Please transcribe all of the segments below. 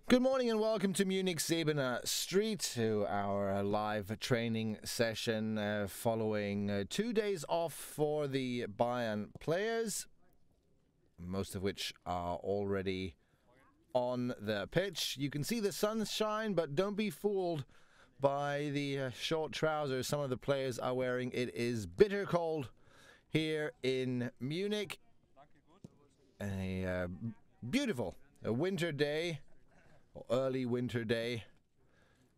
Good morning and welcome to Munich Säbener Street, to our live training session following 2 days off for the Bayern players, most of which are already on the pitch. You can see the sunshine, but don't be fooled by the short trousers some of the players are wearing. It is bitter cold here in Munich. A beautiful winter day. Early winter day.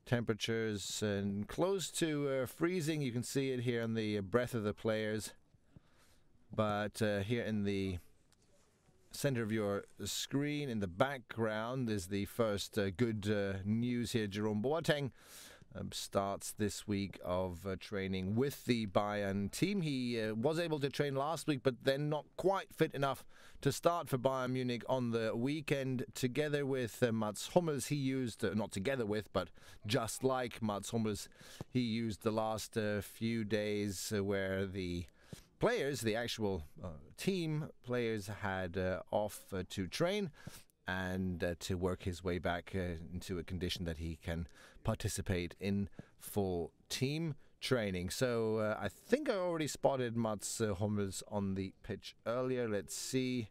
Temperatures close to freezing. You can see it here in the breath of the players. But here in the center of your screen, in the background, is the first good news here. Jerome Boateng starts this week of training with the Bayern team. He was able to train last week, but then not quite fit enough to start for Bayern Munich on the weekend. Together with Mats Hummels, he used, not together with, but just like Mats Hummels, he used the last few days where the players, the actual team players, had off to train and to work his way back into a condition that he can participate in full team training. So I think I already spotted Mats Hummels on the pitch earlier. Let's see.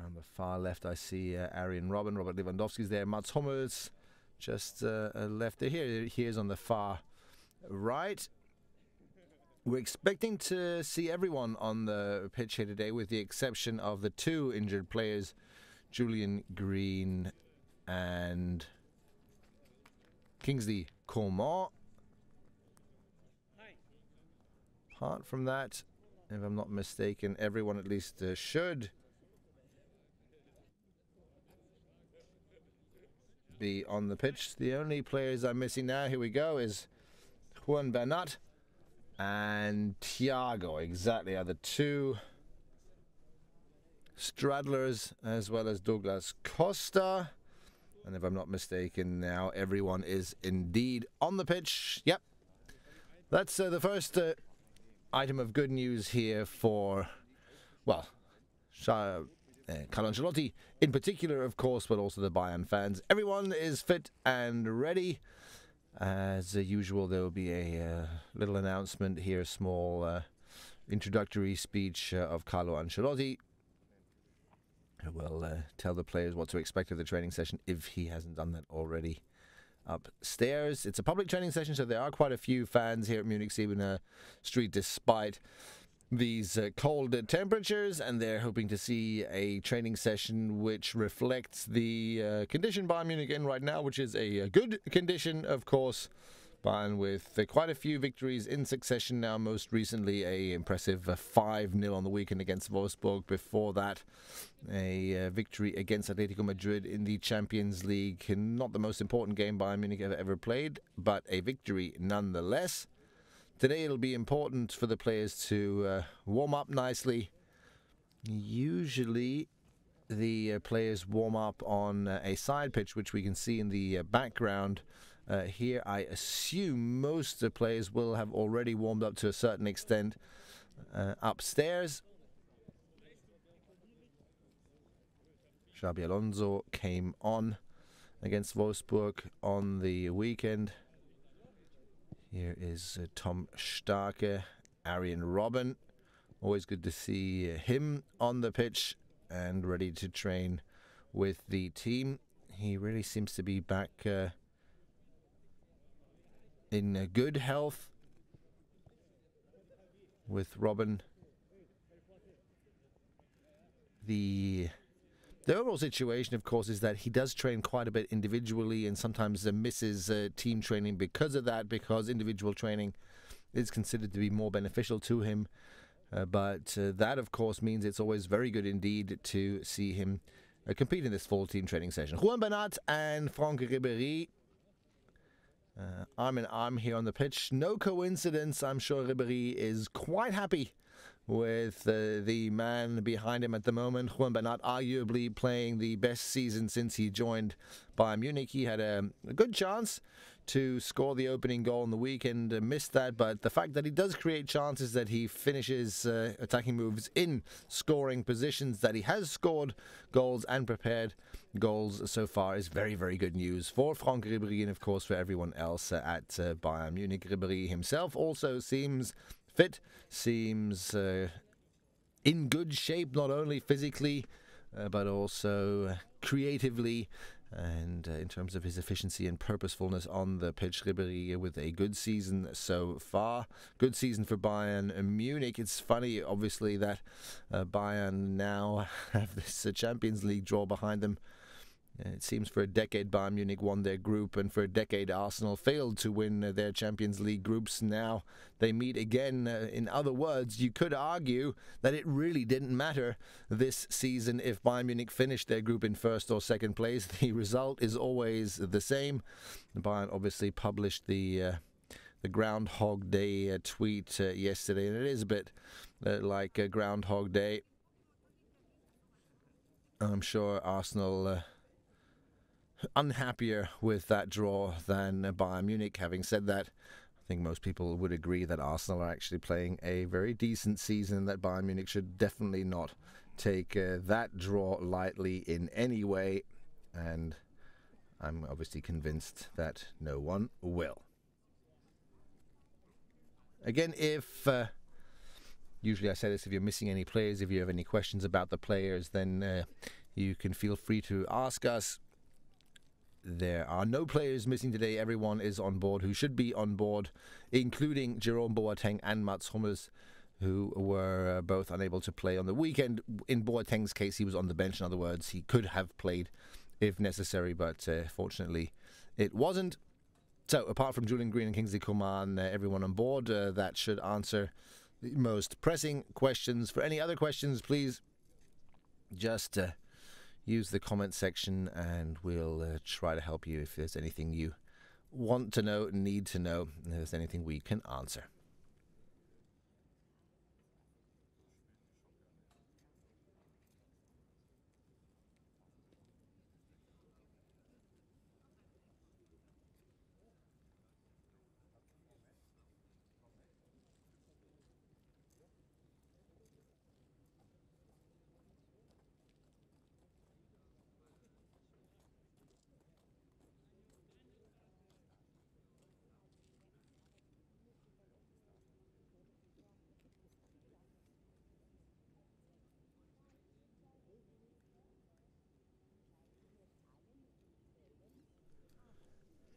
On the far left, I see Arjen Robben, Robert Lewandowski's there. Mats Hummels just left there. He is on the far right. We're expecting to see everyone on the pitch here today, with the exception of the two injured players, Julian Green and Kingsley Coman. Apart from that, if I'm not mistaken, everyone at least should be on the pitch. The only players I'm missing now, here we go, is Juan Bernat and Thiago. Exactly, are the two straddlers, as well as Douglas Costa. And if I'm not mistaken, now everyone is indeed on the pitch. Yep, that's the first item of good news here for, well, Carlo Ancelotti in particular, of course, but also the Bayern fans. Everyone is fit and ready. As usual, there will be a little announcement here, a small introductory speech of Carlo Ancelotti, who will tell the players what to expect of the training session, if he hasn't done that already upstairs. It's a public training session, so there are quite a few fans here at Munich Säbener Street, despite these cold temperatures, and they're hoping to see a training session which reflects the condition Bayern Munich in right now, which is a good condition, of course. Bayern with quite a few victories in succession now, most recently a impressive 5-0 on the weekend against Wolfsburg. Before that, a victory against Atletico Madrid in the Champions League. Not the most important game Bayern Munich have ever played, but a victory nonetheless. Today it'll be important for the players to warm up nicely. Usually the players warm up on a side pitch, which we can see in the background. Here I assume most of the players will have already warmed up to a certain extent upstairs. Xabi Alonso came on against Wolfsburg on the weekend. Here is Tom Starke, Arjen Robben. Always good to see him on the pitch and ready to train with the team. He really seems to be back in good health with Robben. The overall situation, of course, is that he does train quite a bit individually and sometimes misses team training because of that, because individual training is considered to be more beneficial to him. But that, of course, means it's always very good indeed to see him compete in this full team training session. Juan Bernat and Franck Ribéry, arm in arm here on the pitch. No coincidence, I'm sure Ribéry is quite happy with the man behind him at the moment, Juan Bernat, arguably playing the best season since he joined Bayern Munich. He had a good chance to score the opening goal on the weekend, missed that, but the fact that he does create chances, that he finishes attacking moves in scoring positions, that he has scored goals and prepared goals so far is very, very good news for Franck Ribéry and, of course, for everyone else at Bayern Munich. Ribéry himself also seems fit, seems in good shape, not only physically, but also creatively. And in terms of his efficiency and purposefulness on the pitch, Ribéry with a good season so far. Good season for Bayern Munich. It's funny, obviously, that Bayern now have this Champions League draw behind them. It seems for a decade Bayern Munich won their group, and for a decade Arsenal failed to win their Champions League groups. Now they meet again. In other words, you could argue that it really didn't matter this season if Bayern Munich finished their group in first or second place. The result is always the same. Bayern obviously published the Groundhog Day tweet yesterday, and it is a bit like Groundhog Day. I'm sure Arsenal unhappier with that draw than Bayern Munich. Having said that, I think most people would agree that Arsenal are actually playing a very decent season, that Bayern Munich should definitely not take that draw lightly in any way, and I'm obviously convinced that no one will. Again, if usually I say this, if you're missing any players, if you have any questions about the players, then you can feel free to ask us. There are no players missing today. Everyone is on board who should be on board, including Jerome Boateng and Mats Hummels, who were both unable to play on the weekend. In Boateng's case, he was on the bench. In other words, he could have played if necessary, but fortunately it wasn't. So apart from Julian Green and Kingsley Coman, everyone on board, that should answer the most pressing questions. For any other questions, please just use the comment section and we'll try to help you if there's anything you want to know, need to know, if there's anything we can answer.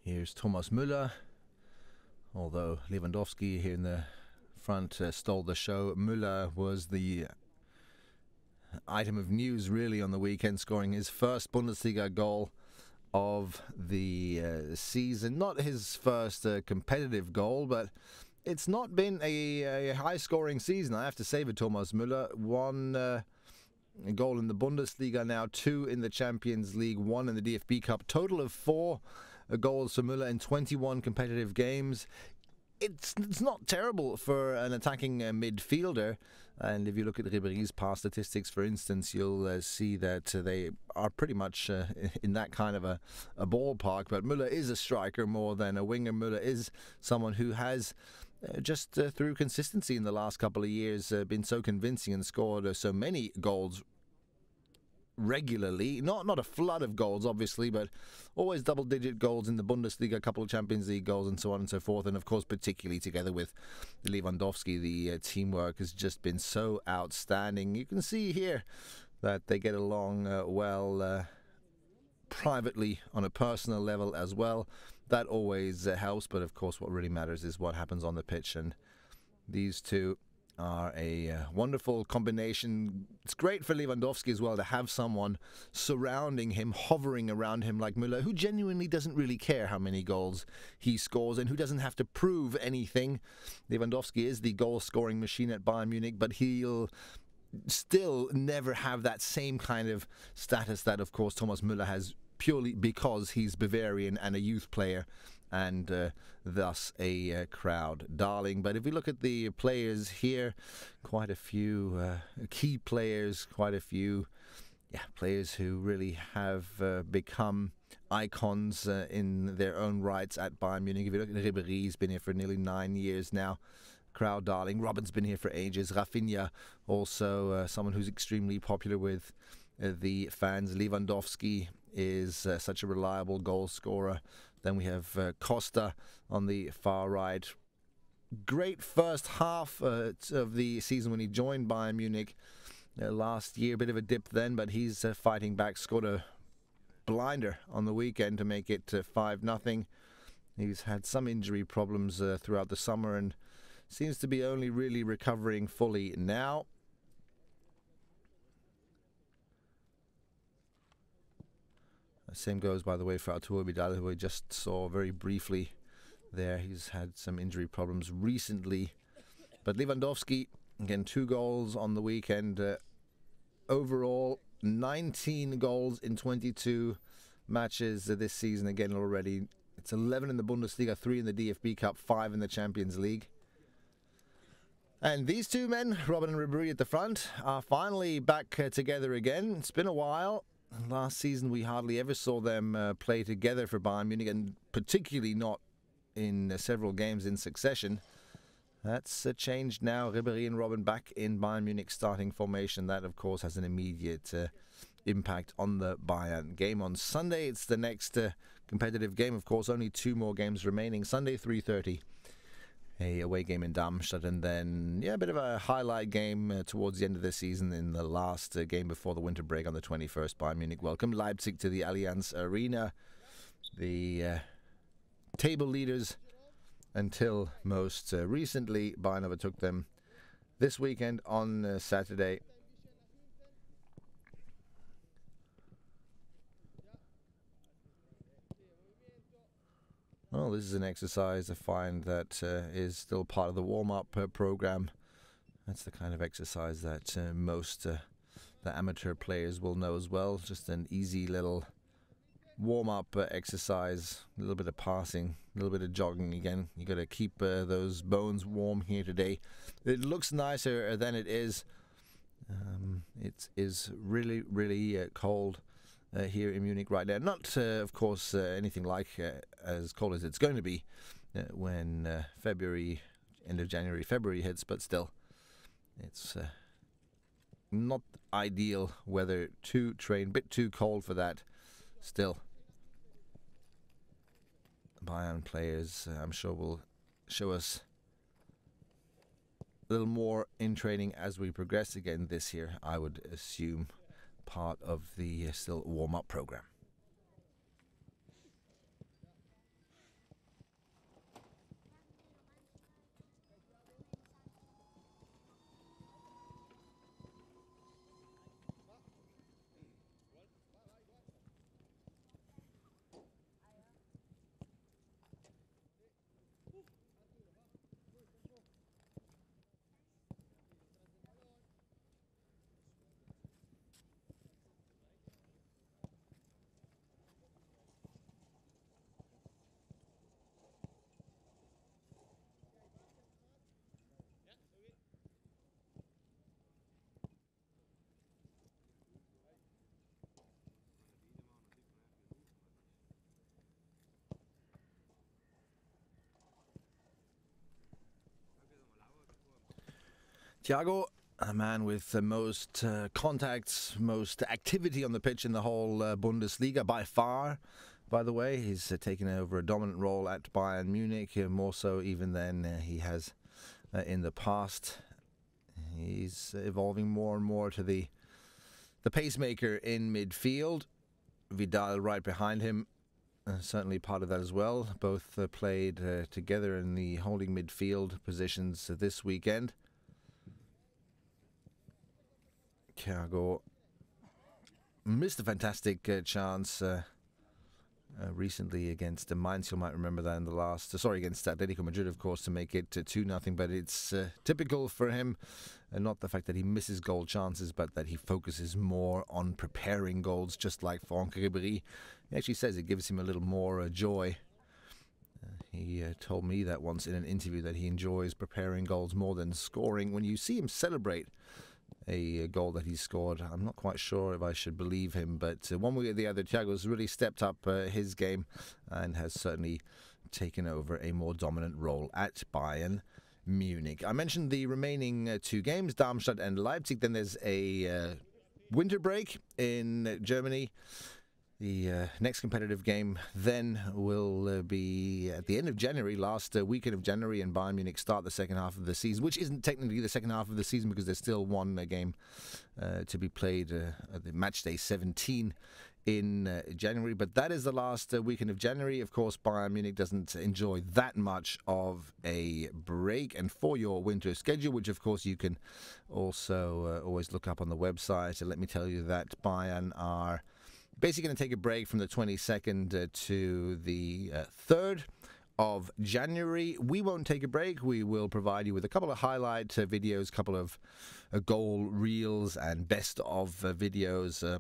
Here's Thomas Müller. Although Lewandowski here in the front stole the show, Müller was the item of news really on the weekend, scoring his first Bundesliga goal of the season. Not his first competitive goal, but it's not been a high-scoring season, I have to say, for Thomas Müller. One goal in the Bundesliga now, 2 in the Champions League, 1 in the DFB Cup. Total of 4 goals for Müller in 21 competitive games. It's not terrible for an attacking midfielder. And if you look at Ribéry's past statistics, for instance, you'll see that they are pretty much in that kind of a ballpark. But Müller is a striker more than a winger. Müller is someone who has just through consistency in the last couple of years been so convincing and scored so many goals regularly. Not a flood of goals, obviously, but always double-digit goals in the Bundesliga, a couple of Champions League goals, and so on and so forth. And, of course, particularly together with Lewandowski, the teamwork has just been so outstanding. You can see here that they get along well privately on a personal level as well. That always helps, but, of course, what really matters is what happens on the pitch, and these two are a wonderful combination. It's great for Lewandowski as well to have someone surrounding him, hovering around him like Müller, who genuinely doesn't really care how many goals he scores and who doesn't have to prove anything. Lewandowski is the goal-scoring machine at Bayern Munich, but he'll still never have that same kind of status that, of course, Thomas Müller has, purely because he's Bavarian and a youth player and thus a crowd darling. But if we look at the players here, quite a few key players, quite a few players who really have become icons in their own rights at Bayern Munich. If you look at Ribéry, he's been here for nearly 9 years now. Crowd darling. Robben's been here for ages. Rafinha, also someone who's extremely popular with the fans. Lewandowski is such a reliable goal scorer. Then we have Costa on the far right. Great first half of the season when he joined Bayern Munich last year. Bit of a dip then, but he's fighting back. Scored a blinder on the weekend to make it 5-0. He's had some injury problems throughout the summer and seems to be only really recovering fully now. Same goes, by the way, for Arturo Vidal, who we just saw very briefly there. He's had some injury problems recently. But Lewandowski, again, 2 goals on the weekend. Overall, 19 goals in 22 matches this season again already. It's 11 in the Bundesliga, 3 in the DFB Cup, 5 in the Champions League. And these two men, Robben and Ribéry at the front, are finally back together again. It's been a while. Last season we hardly ever saw them play together for Bayern Munich, and particularly not in several games in succession. That's changed now. Ribéry and Robben back in Bayern Munich starting formation. That, of course, has an immediate impact on the Bayern game on Sunday. It's the next competitive game, of course. Only 2 more games remaining. Sunday, 3:30. A away game in Darmstadt, and then a bit of a highlight game towards the end of the season in the last game before the winter break on the 21st. Bayern Munich welcome Leipzig to the Allianz Arena. The table leaders until most recently. Bayern overtook them this weekend on Saturday. Well, this is an exercise I find that is still part of the warm-up program. That's the kind of exercise that most the amateur players will know as well. Just an easy little warm-up exercise, a little bit of passing, a little bit of jogging again. You got to keep those bones warm here today. It looks nicer than it is. It is really, really cold here in Munich right now. Not, of course, anything like as cold as it's going to be when end of January, February hits, but still, it's not ideal weather to train. Bit too cold for that. Still, Bayern players, I'm sure, will show us a little more in training as we progress again this year, I would assume. Part of the still warm-up program. Thiago, a man with the most contacts, most activity on the pitch in the whole Bundesliga by far. By the way, he's taken over a dominant role at Bayern Munich, more so even than he has in the past. He's evolving more and more to the pacemaker in midfield. Vidal right behind him, certainly part of that as well. Both played together in the holding midfield positions this weekend. Thiago missed a fantastic chance recently against Mainz. You might remember that in the last, against Atletico Madrid, of course, to make it 2-0. But it's typical for him, not the fact that he misses goal chances, but that he focuses more on preparing goals, just like Franck Ribéry. He actually says it gives him a little more joy He told me that once in an interview that he enjoys preparing goals more than scoring. When you see him celebrate a goal that he scored, I'm not quite sure if I should believe him, but one way or the other, Thiago's really stepped up his game and has certainly taken over a more dominant role at Bayern Munich. I mentioned the remaining two games, Darmstadt and Leipzig. Then there's a winter break in Germany. The next competitive game then will be at the end of January, last weekend of January, and Bayern Munich start the second half of the season, which isn't technically the second half of the season because there's still one game to be played at the match day 17 in January. But that is the last weekend of January. Of course, Bayern Munich doesn't enjoy that much of a break. And for your winter schedule, which of course you can also always look up on the website, let me tell you that Bayern are basically going to take a break from the 22nd to the 3rd of January. We won't take a break. We will provide you with a couple of highlight videos, a couple of goal reels and best of videos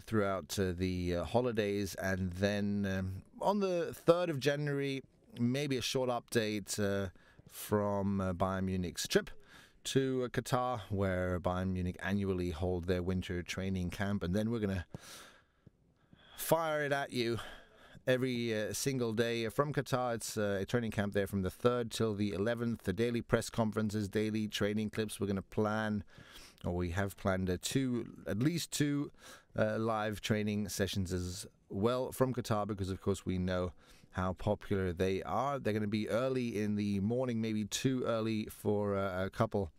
throughout the holidays. And then on the 3rd of January, maybe a short update from Bayern Munich's trip to Qatar, where Bayern Munich annually hold their winter training camp. And then we're going to fire it at you every single day from Qatar. It's a training camp there from the 3rd till the 11th. The daily press conferences, daily training clips. We're going to plan, or we have planned at least two live training sessions as well from Qatar, because of course we know how popular they are. They're going to be early in the morning, maybe too early for a couple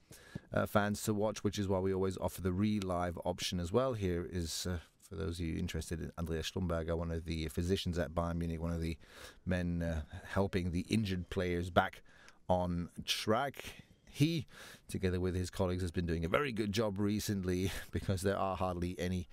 fans to watch, which is why we always offer the re-live option as well. Here is, for those of you interested, in Andreas Schlumberger, one of the physicians at Bayern Munich, one of the men helping the injured players back on track. He, together with his colleagues, has been doing a very good job recently because there are hardly any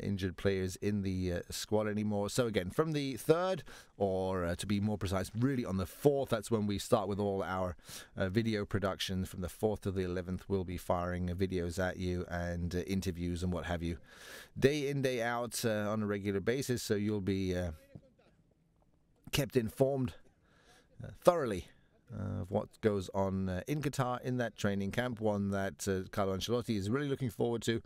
injured players in the squad anymore. So again, from the 3rd, or to be more precise, really on the 4th, that's when we start with all our video production. From the 4th to the 11th, we'll be firing videos at you and interviews and what have you, day in, day out, on a regular basis. So you'll be kept informed thoroughly of what goes on in Qatar in that training camp, one that Carlo Ancelotti is really looking forward to.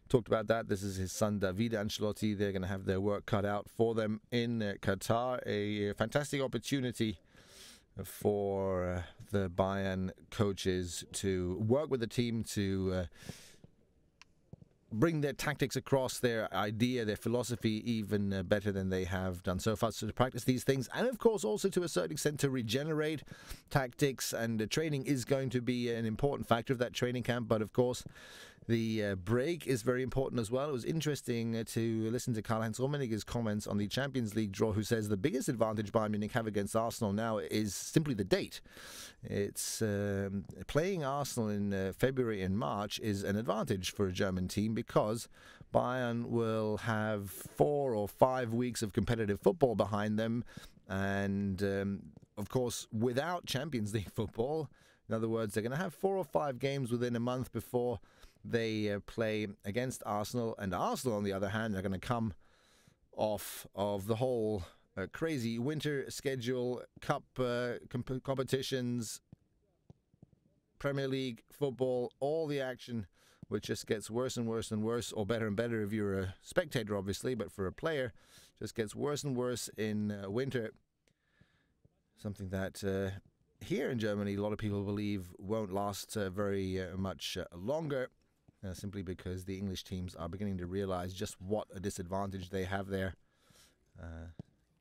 Talked about that. This is his son, Davide Ancelotti. They're going to have their work cut out for them in Qatar. A fantastic opportunity for the Bayern coaches to work with the team to bring their tactics across, their idea, their philosophy even better than they have done so far. So to practice these things, and of course also to a certain extent to regenerate tactics, and training is going to be an important factor of that training camp. But of course the break is very important as well. It was interesting to listen to Karl-Heinz Rummenigge's comments on the Champions League draw, who says the biggest advantage Bayern Munich have against Arsenal now is simply the date. It's playing Arsenal in February and March is an advantage for a German team, because Bayern will have 4 or 5 weeks of competitive football behind them, and of course without Champions League football, in other words, they're going to have 4 or 5 games within a month before they play against Arsenal. And Arsenal, on the other hand, are going to come off of the whole crazy winter schedule, cup competitions, Premier League football, all the action, which just gets worse and worse and worse, or better and better if you're a spectator, obviously, but for a player, just gets worse and worse in winter. Something that here in Germany, a lot of people believe won't last very much longer, simply because the English teams are beginning to realize just what a disadvantage they have there.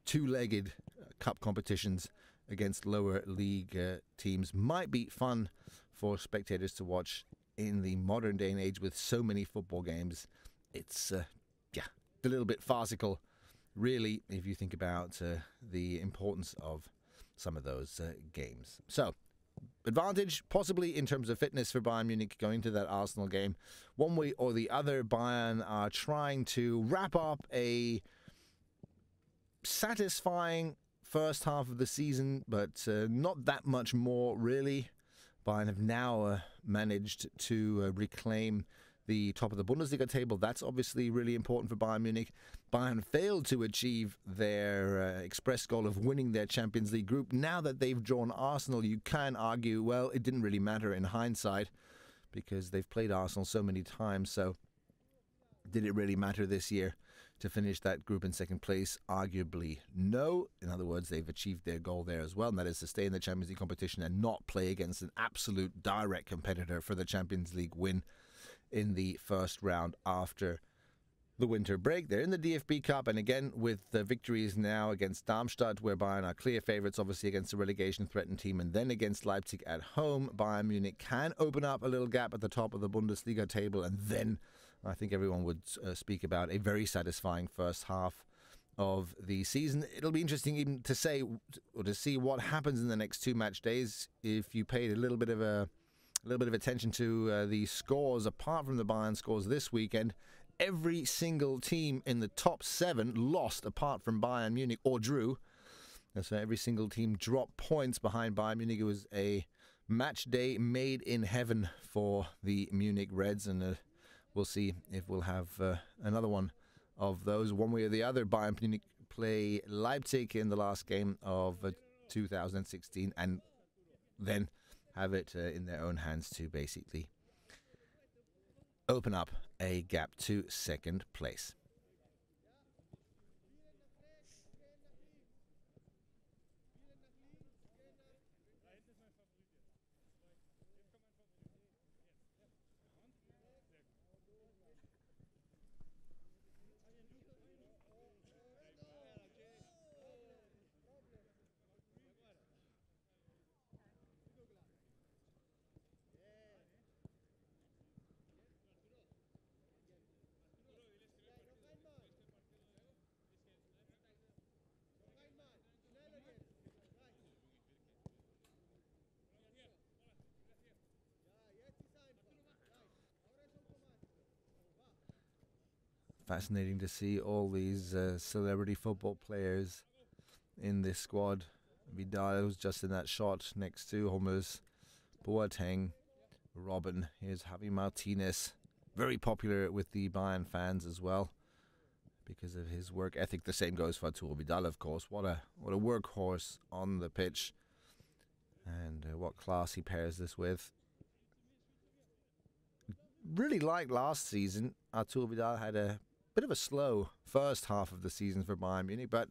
Two-legged cup competitions against lower league teams might be fun for spectators to watch in the modern day and age with so many football games. It's a little bit farcical, really, if you think about the importance of some of those games. So, advantage possibly in terms of fitness for Bayern Munich going to that Arsenal game. One way or the other, Bayern are trying to wrap up a satisfying first half of the season, but not that much more, really. Bayern have now managed to reclaim the top of the Bundesliga table. That's obviously really important for Bayern Munich. Bayern failed to achieve their express goal of winning their Champions League group. Now that they've drawn Arsenal, you can argue, well, it didn't really matter in hindsight because they've played Arsenal so many times. So did it really matter this year to finish that group in second place? Arguably no. In other words, they've achieved their goal there as well, and that is to stay in the Champions League competition and not play against an absolute direct competitor for the Champions League win in the first round after the winter break. They're in the DFB Cup, and again with the victories now against Darmstadt, where Bayern are clear favourites, obviously against a relegation-threatened team, and then against Leipzig at home, Bayern Munich can open up a little gap at the top of the Bundesliga table, and then I think everyone would speak about a very satisfying first half of the season. It'll be interesting even to say or to see what happens in the next 2 match days. If you paid a little bit of attention to the scores, apart from the Bayern scores this weekend, every single team in the top 7 lost apart from Bayern Munich or drew. So every single team dropped points behind Bayern Munich. It was a match day made in heaven for the Munich Reds, and we'll see if we'll have another one of those. One way or the other, Bayern Munich play Leipzig in the last game of 2016 and then have it in their own hands to basically open up a gap to second place. Fascinating to see all these celebrity football players in this squad. Vidal was just in that shot next to Hummels, Boateng, Robben. Here's Javi Martinez, very popular with the Bayern fans as well because of his work ethic. The same goes for Arturo Vidal, of course. What a workhorse on the pitch, and what class he pairs this with. Really like last season, Arturo Vidal had a bit of a slow first half of the season for Bayern Munich, but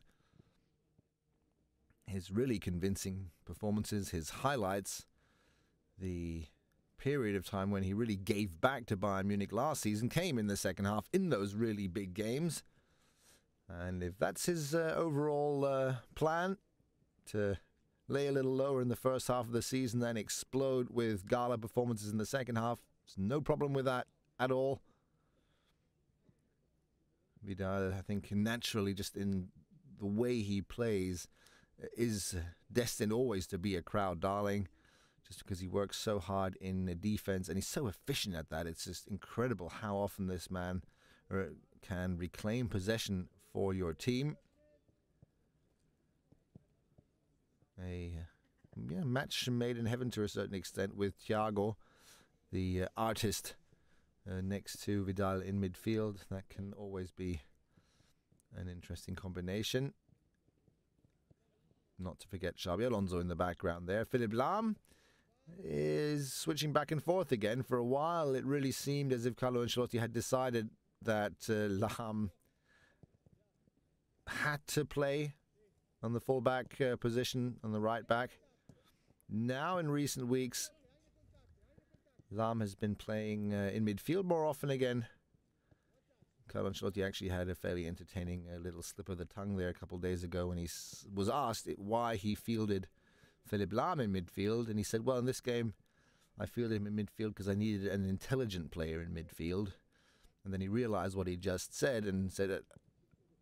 his really convincing performances, his highlights, the period of time when he really gave back to Bayern Munich last season came in the second half in those really big games. And if that's his overall plan, to lay a little lower in the first half of the season, then explode with gala performances in the second half, there's no problem with that at all. Vidal, I think, naturally, just in the way he plays, is destined always to be a crowd darling, just because he works so hard in the defense and he's so efficient at that. It's just incredible how often this man can reclaim possession for your team. A match made in heaven to a certain extent, with Thiago, the artist, next to Vidal in midfield. That can always be an interesting combination. Not to forget Xabi Alonso in the background there. Philipp Lahm is switching back and forth again. For a while, it really seemed as if Carlo Ancelotti had decided that Lahm had to play on the fullback position, on the right back. Now, in recent weeks, Lahm has been playing in midfield more often again. Carlo Ancelotti actually had a fairly entertaining little slip of the tongue there a couple of days ago when he was asked why he fielded Philipp Lahm in midfield, and he said, well, in this game I fielded him in midfield because I needed an intelligent player in midfield. And then he realized what he just said and said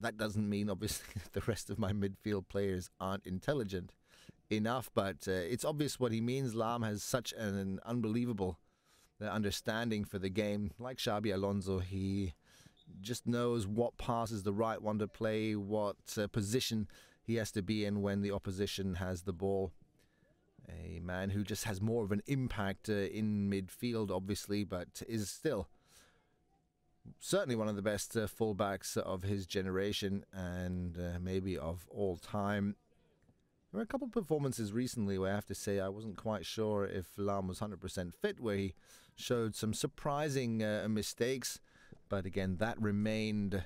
that doesn't mean obviously the rest of my midfield players aren't intelligent enough, but it's obvious what he means. Lahm has such an unbelievable understanding for the game. Like Xabi Alonso, he just knows what pass is the right one to play, what position he has to be in when the opposition has the ball. A man who just has more of an impact in midfield, obviously, but is still certainly one of the best fullbacks of his generation and maybe of all time. There were a couple of performances recently where I have to say I wasn't quite sure if Lahm was 100% fit, where he showed some surprising mistakes. But again, that remained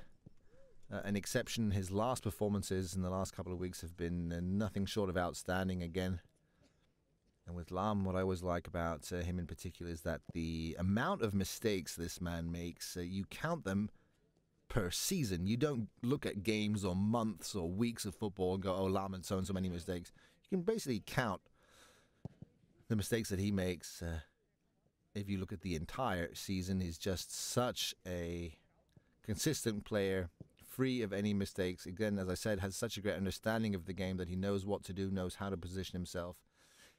an exception. His last performances in the last couple of weeks have been nothing short of outstanding again. And with Lahm, what I always like about him in particular is that the amount of mistakes this man makes, you count them per season. You don't look at games or months or weeks of football and go, oh, Lahm and so many mistakes. You can basically count the mistakes that he makes. If you look at the entire season, he's just such a consistent player, free of any mistakes. Again, as I said, has such a great understanding of the game that he knows what to do, knows how to position himself.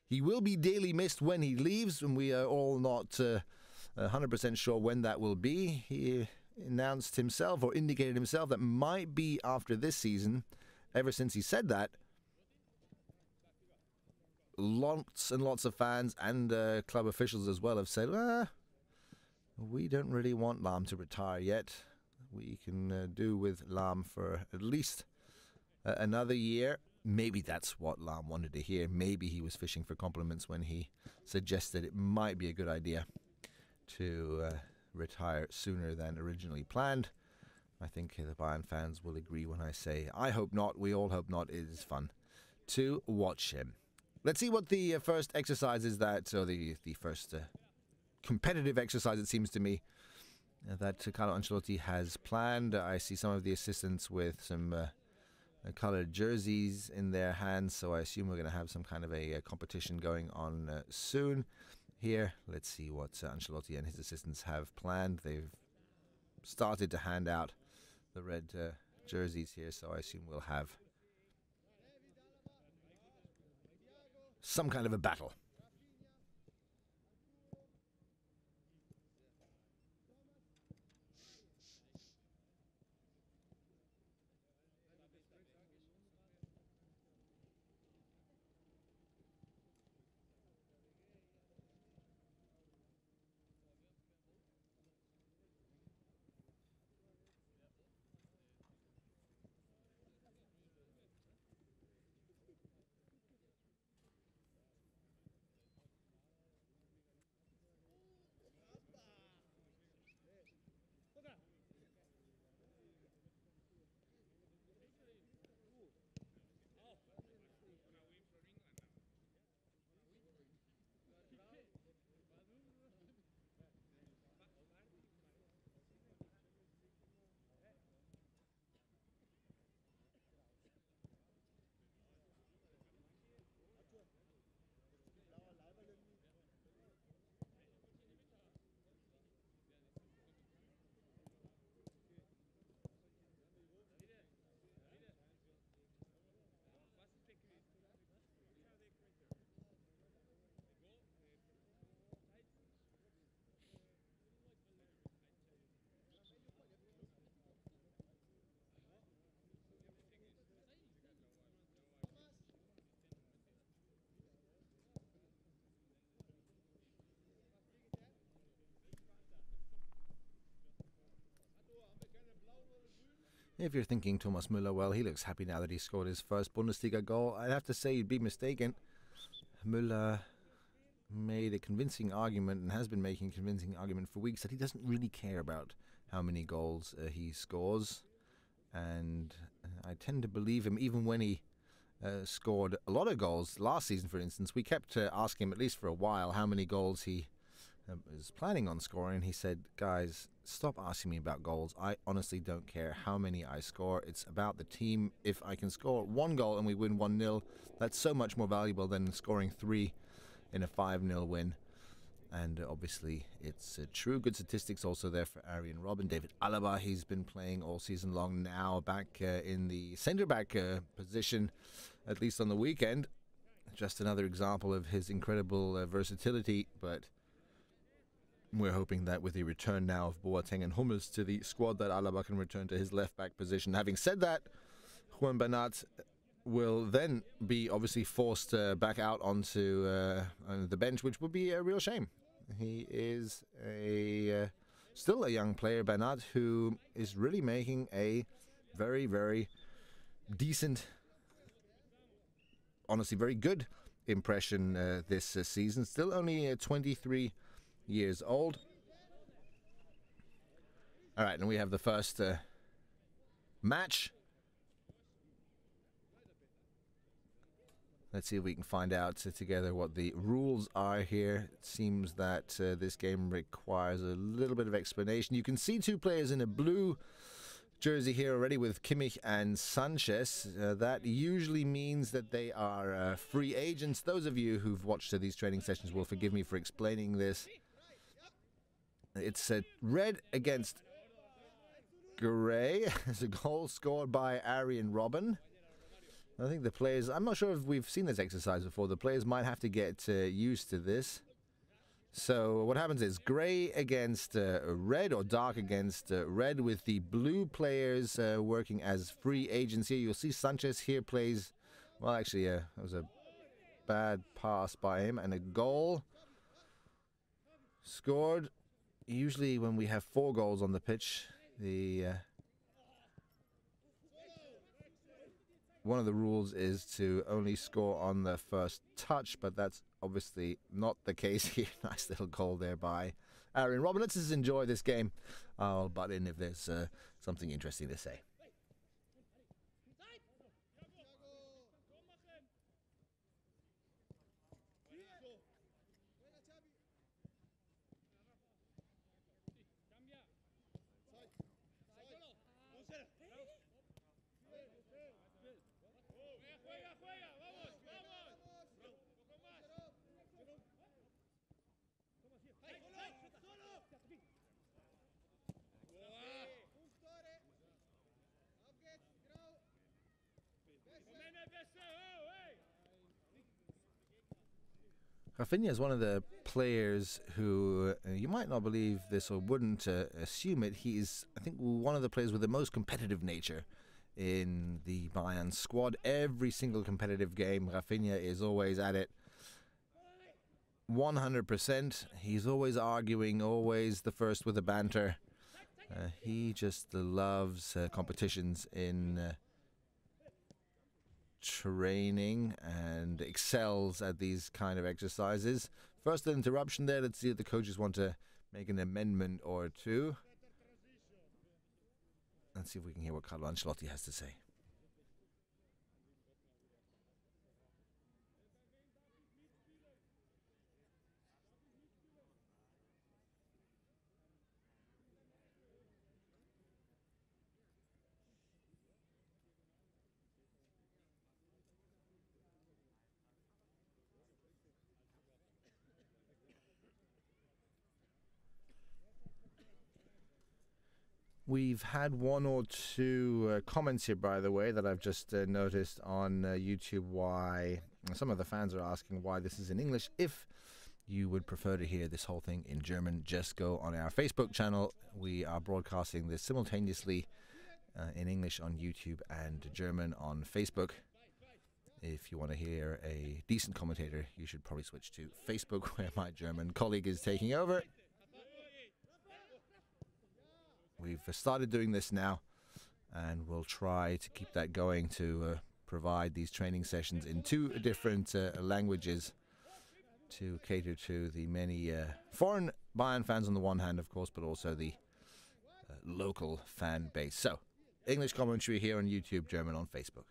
He will be dearly missed when he leaves, and we are all not 100% sure when that will be. He announced himself or indicated himself that might be after this season. Ever since he said that, lots and lots of fans and club officials as well have said, we don't really want Lahm to retire yet. We can do with Lahm for at least another year. Maybe that's what Lahm wanted to hear. Maybe he was fishing for compliments when he suggested it might be a good idea to retire sooner than originally planned. I think the Bayern fans will agree when I say, I hope not, we all hope not. It is fun to watch him. Let's see what the first exercise is or the first competitive exercise, it seems to me, that Carlo Ancelotti has planned. I see some of the assistants with some colored jerseys in their hands, so I assume we're going to have some kind of a competition going on soon here. Let's see what Ancelotti and his assistants have planned. They've started to hand out the red jerseys here, so I assume we'll have some kind of a battle. If you're thinking Thomas Müller, well, he looks happy now that he scored his first Bundesliga goal. I'd have to say you'd be mistaken. Müller made a convincing argument and has been making a convincing argument for weeks that he doesn't really care about how many goals he scores. And I tend to believe him even when he scored a lot of goals last season, for instance. We kept asking him, at least for a while, how many goals he was planning on scoring. He said, guys, stop asking me about goals. I honestly don't care how many I score. It's about the team. If I can score one goal and we win 1-0, that's so much more valuable than scoring 3 in a 5-0 win. And obviously it's true. Good statistics also there for Arjen Robben. David Alaba, he's been playing all season long now, back in the centre-back position, at least on the weekend. Just another example of his incredible versatility, but we're hoping that with the return now of Boateng and Hummels to the squad, that Alaba can return to his left-back position. Having said that, Juan Bernat will then be obviously forced back out onto the bench, which would be a real shame. He is a still a young player, Bernat, who is really making a very, very decent, honestly very good impression this season. Still only 23 years old. All right, and we have the first match. Let's see if we can find out together what the rules are here. It seems that this game requires a little bit of explanation. You can see two players in a blue jersey here already with Kimmich and Sanchez. That usually means that they are free agents. Those of you who've watched these training sessions will forgive me for explaining this. It's red against grey. There's a goal scored by Arjen Robben. I think the players, I'm not sure if we've seen this exercise before. The players might have to get used to this. So what happens is grey against red, or dark against red, with the blue players working as free agents here. You'll see Sanchez here plays, well, actually, that was a bad pass by him, and a goal scored. Usually when we have 4 goals on the pitch, the one of the rules is to only score on the first touch, but that's obviously not the case here. Nice little goal there by Arjen Robben. Let's just enjoy this game. I'll butt in if there's something interesting to say. Rafinha is one of the players who, you might not believe this or wouldn't assume it, he is, I think, one of the players with the most competitive nature in the Bayern squad. Every single competitive game, Rafinha is always at it 100%. He's always arguing, always the first with the banter. He just loves competitions in training and excels at these kind of exercises. First interruption there. Let's see if the coaches want to make an amendment or two. Let's see if we can hear what Carlo Ancelotti has to say. We've had 1 or 2 comments here, by the way, that I've just noticed on YouTube, why some of the fans are asking why this is in English. If you would prefer to hear this whole thing in German, just go on our Facebook channel. We are broadcasting this simultaneously in English on YouTube and German on Facebook. If you want to hear a decent commentator, you should probably switch to Facebook, where my German colleague is taking over. We've started doing this now, and we'll try to keep that going to provide these training sessions in 2 different languages to cater to the many foreign Bayern fans on the one hand, of course, but also the local fan base. So, English commentary here on YouTube, German on Facebook.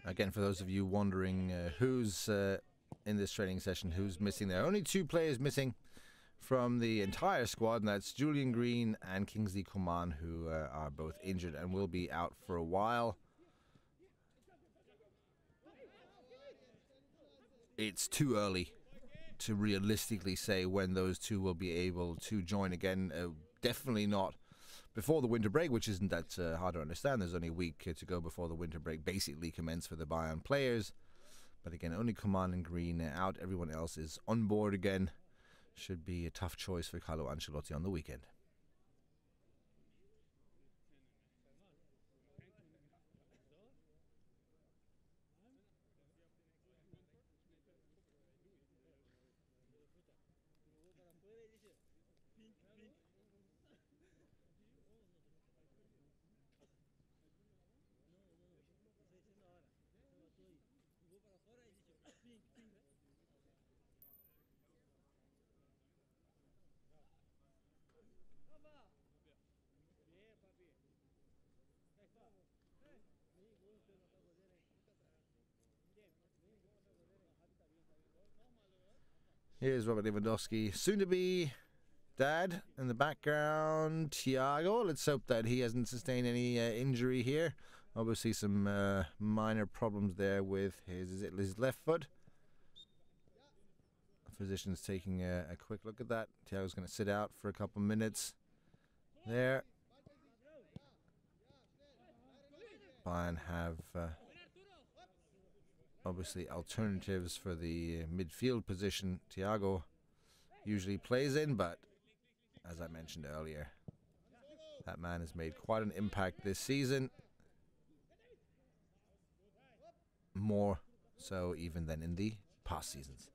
Again, for those of you wondering who's in this training session, who's missing there. Only 2 players missing from the entire squad, and that's Julian Green and Kingsley Coman, who are both injured and will be out for a while. It's too early to realistically say when those 2 will be able to join again. Definitely not before the winter break, which isn't that hard to understand. There's only a week to go before the winter break basically commence for the Bayern players. But again, only Coman and Green out. Everyone else is on board again. Should be a tough choice for Carlo Ancelotti on the weekend. Here's Robert Lewandowski, soon to be dad in the background. Thiago, let's hope that he hasn't sustained any injury here. Obviously some minor problems there with his left foot. The physician's taking a quick look at that. Thiago's going to sit out for a couple minutes there. Bayern have obviously alternatives for the midfield position Thiago usually plays in, but as I mentioned earlier, that man has made quite an impact this season. More so even than in the past seasons.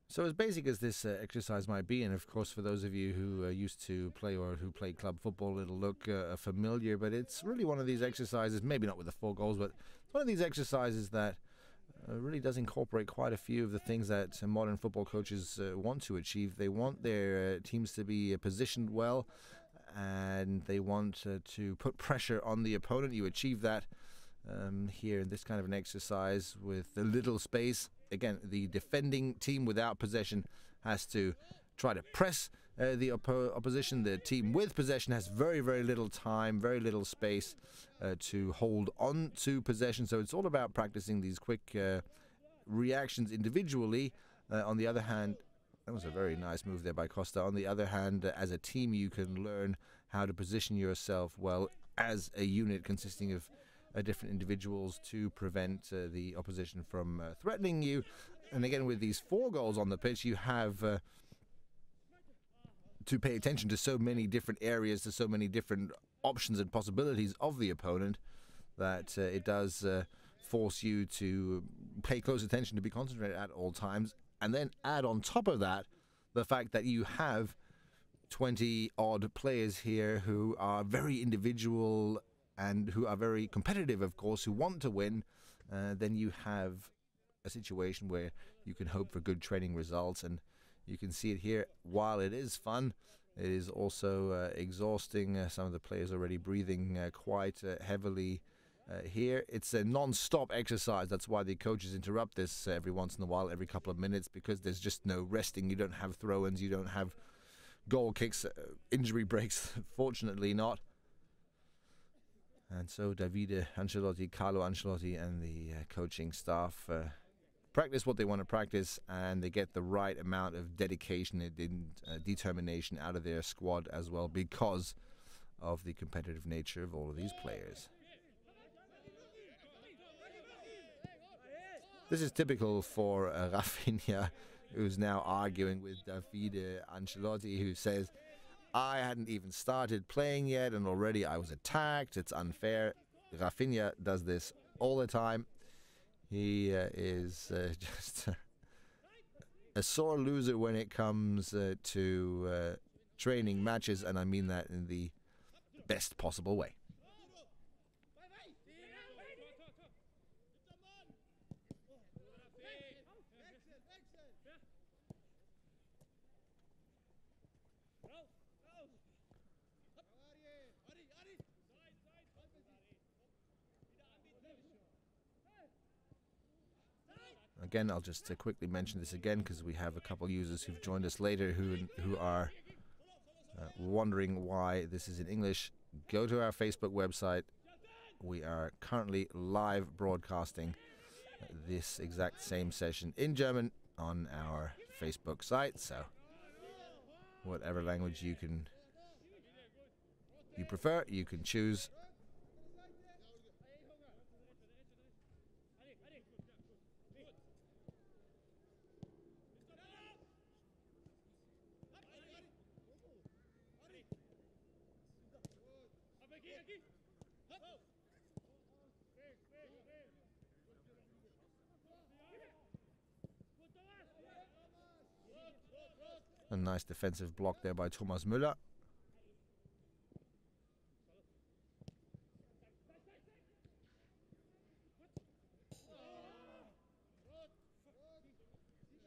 So as basic as this exercise might be, and of course for those of you who used to play or who play club football, it'll look familiar, but it's really one of these exercises, maybe not with the 4 goals, but it's one of these exercises that really does incorporate quite a few of the things that modern football coaches want to achieve. They want their teams to be positioned well, and they want to put pressure on the opponent. You achieve that here in this kind of an exercise with a little space. Again, the defending team without possession has to try to press the opposition. The team with possession has very, very little time, very little space to hold on to possession. So it's all about practicing these quick reactions individually. On the other hand, that was a very nice move there by Costa. On the other hand, as a team, you can learn how to position yourself well as a unit consisting of different individuals to prevent the opposition from threatening you. And again, with these 4 goals on the pitch, you have to pay attention to so many different areas, to so many different options and possibilities of the opponent, that it does force you to pay close attention, to be concentrated at all times. And then add on top of that the fact that you have 20-odd players here who are very individual and who are very competitive, of course, who want to win. Then you have a situation where you can hope for good training results, and you can see it here. While it is fun, it is also exhausting. Some of the players already breathing quite heavily here. It's a non-stop exercise. That's why the coaches interrupt this every once in a while, every couple of minutes, because there's just no resting. You don't have throw-ins, you don't have goal kicks, injury breaks, fortunately not. And so Davide Ancelotti, Carlo Ancelotti and the coaching staff practice what they want to practice, and they get the right amount of dedication and determination out of their squad as well, because of the competitive nature of all of these players. This is typical for Rafinha, who's now arguing with Davide Ancelotti, who says, I hadn't even started playing yet and already I was attacked. It's unfair. Rafinha does this all the time. He is just a sore loser when it comes to training matches, and I mean that in the best possible way. Again, I'll just quickly mention this again because we have a couple users who've joined us later who are wondering why this is in English. Go to our Facebook website. We are currently live broadcasting this exact same session in German on our Facebook site. So whatever language you prefer, you can choose. A nice defensive block there by Thomas Müller.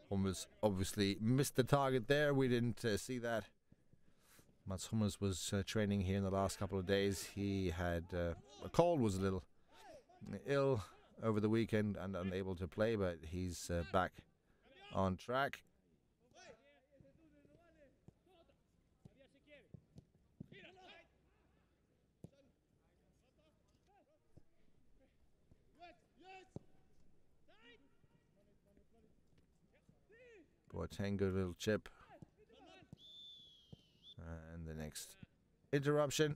Hummels obviously missed the target there. We didn't see that. Mats Hummels was training here in the last couple of days. He had a cold, was a little ill over the weekend and unable to play, but he's back on track. Boateng, good little chip. And the next interruption.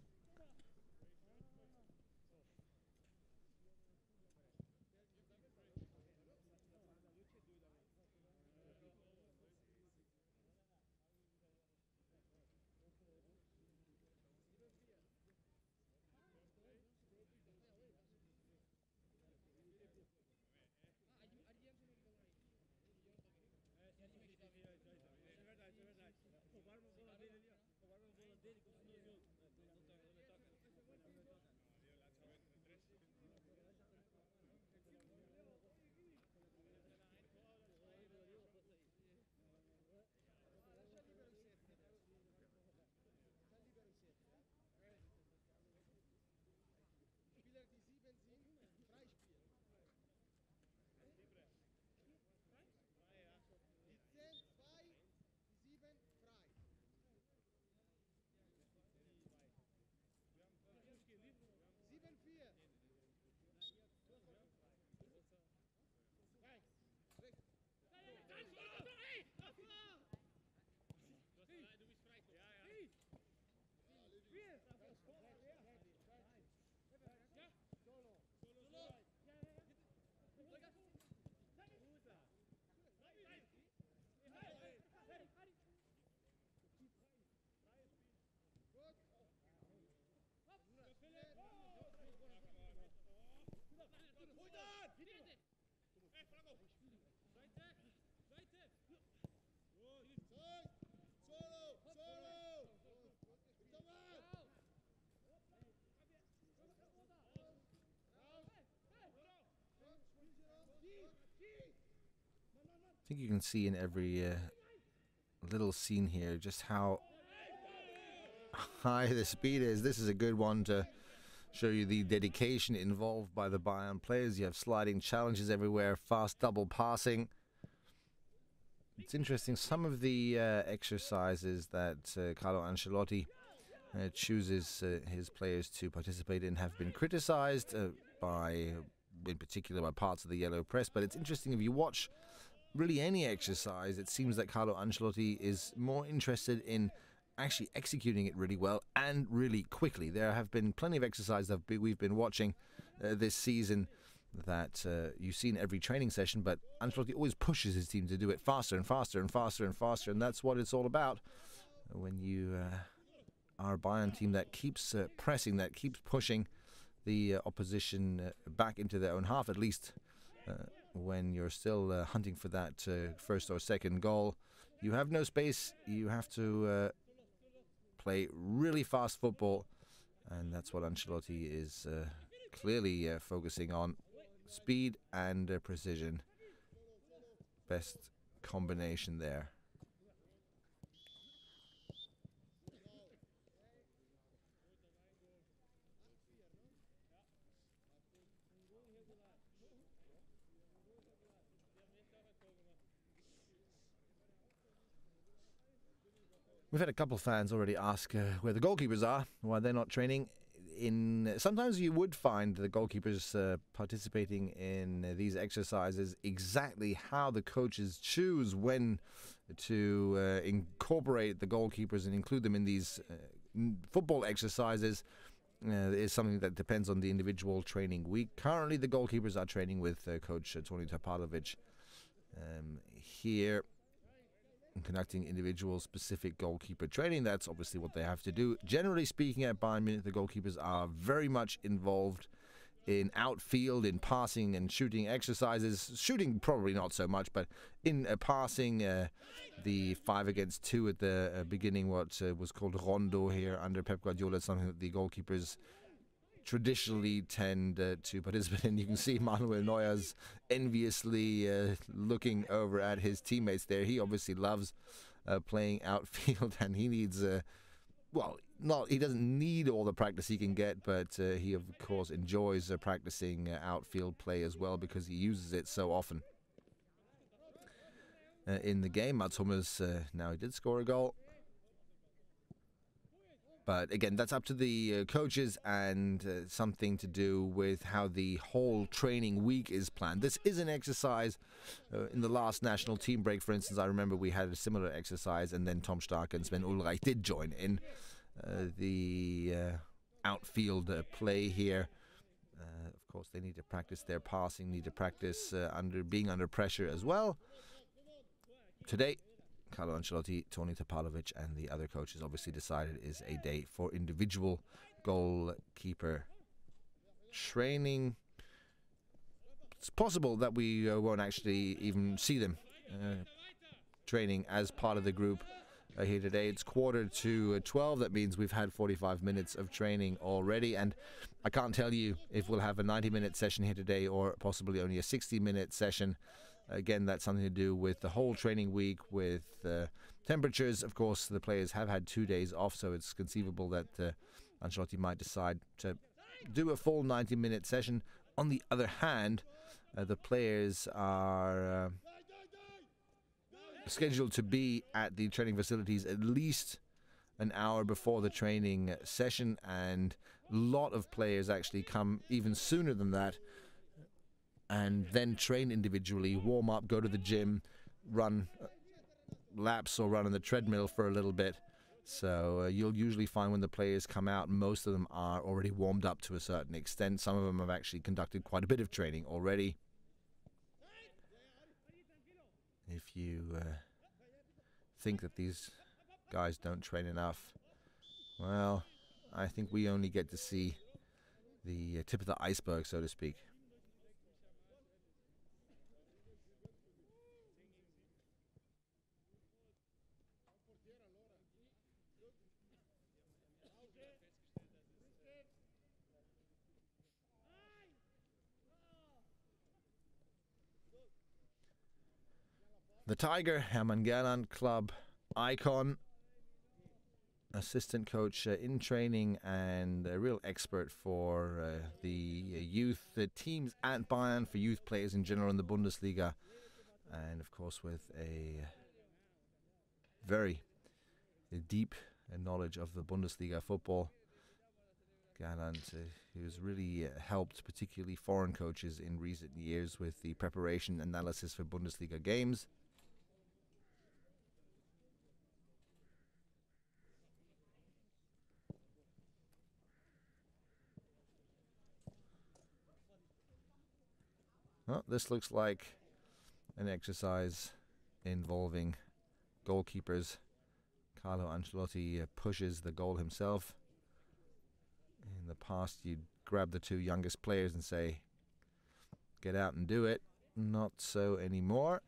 I think you can see in every little scene here just how high the speed is. This is a good one to show you the dedication involved by the Bayern players. You have sliding challenges everywhere, fast double passing. It's interesting, some of the exercises that Carlo Ancelotti chooses his players to participate in have been criticized in particular by parts of the yellow press, but it's interesting if you watch really any exercise, it seems that Carlo Ancelotti is more interested in actually executing it really well and really quickly. There have been plenty of exercises that we've been watching this season that you see in every training session, but Ancelotti always pushes his team to do it faster and faster and faster and faster, and that's what it's all about. When you are a Bayern team that keeps pressing, that keeps pushing the opposition back into their own half, at least when you're still hunting for that first or second goal, you have no space. You have to play really fast football, and that's what Ancelotti is clearly focusing on. Speed and precision. Best combination there. We've had a couple of fans already ask where the goalkeepers are, why they're not training. Sometimes you would find the goalkeepers participating in these exercises. Exactly how the coaches choose when to incorporate the goalkeepers and include them in these football exercises is something that depends on the individual training week. Currently, the goalkeepers are training with Coach Toni Tapalovic here, conducting individual specific goalkeeper training. That's obviously what they have to do. Generally speaking, at Bayern Munich, the goalkeepers are very much involved in outfield, in passing and shooting exercises. Shooting probably not so much, but in passing, the 5 against 2 at the beginning, what was called rondo here under Pep Guardiola, something that the goalkeepers traditionally tend to participate in. You can see Manuel Neuer's enviously looking over at his teammates there. He obviously loves playing outfield, and he needs, he doesn't need all the practice he can get, but he of course enjoys practicing outfield play as well because he uses it so often in the game. Mats Hummels, now he did score a goal. But again, that's up to the coaches and something to do with how the whole training week is planned. This is an exercise. In the last national team break, for instance, I remember we had a similar exercise, and then Tom Stark and Sven Ulreich did join in the outfield play here. Of course, they need to practice their passing, need to practice being under pressure as well. Today, Carlo Ancelotti, Toni Tapalovic, and the other coaches obviously decided is a day for individual goalkeeper training. It's possible that we won't actually even see them training as part of the group here today. It's 11:45. That means we've had 45 minutes of training already, and I can't tell you if we'll have a 90-minute session here today or possibly only a 60-minute session. Again, that's something to do with the whole training week, with temperatures. Of course, the players have had 2 days off, so it's conceivable that Ancelotti might decide to do a full 90-minute session. On the other hand, the players are scheduled to be at the training facilities at least an hour before the training session, and a lot of players actually come even sooner than that, and then train individually, warm up, go to the gym, run laps or run on the treadmill for a little bit. So you'll usually find when the players come out, most of them are already warmed up to a certain extent. Some of them have actually conducted quite a bit of training already. If you think that these guys don't train enough, well, I think we only get to see the tip of the iceberg, so to speak. The Tiger, Hermann Gerland, club icon, assistant coach in training, and a real expert for the youth teams at Bayern, for youth players in general in the Bundesliga, and of course with a very deep knowledge of the Bundesliga football. Gerland, who's really helped particularly foreign coaches in recent years with the preparation analysis for Bundesliga games. Well, this looks like an exercise involving goalkeepers. Carlo Ancelotti pushes the goal himself. In the past, you'd grab the two youngest players and say, get out and do it. Not so anymore.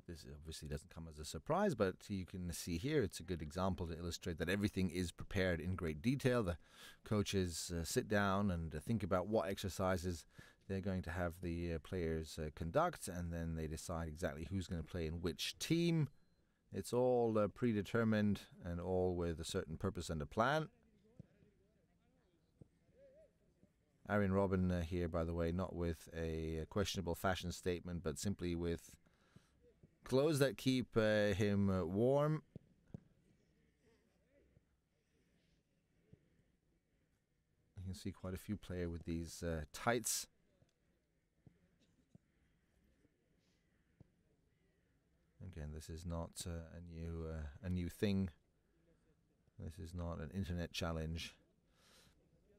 This obviously doesn't come as a surprise, but you can see here it's a good example to illustrate that everything is prepared in great detail. The coaches sit down and think about what exercises they're going to have the players conduct, and then they decide exactly who's going to play in which team. It's all predetermined and all with a certain purpose and a plan. Arjen Robben here, by the way, not with a questionable fashion statement, but simply with clothes that keep him warm. You can see quite a few players with these tights. Again, this is not a new thing. This is not an internet challenge.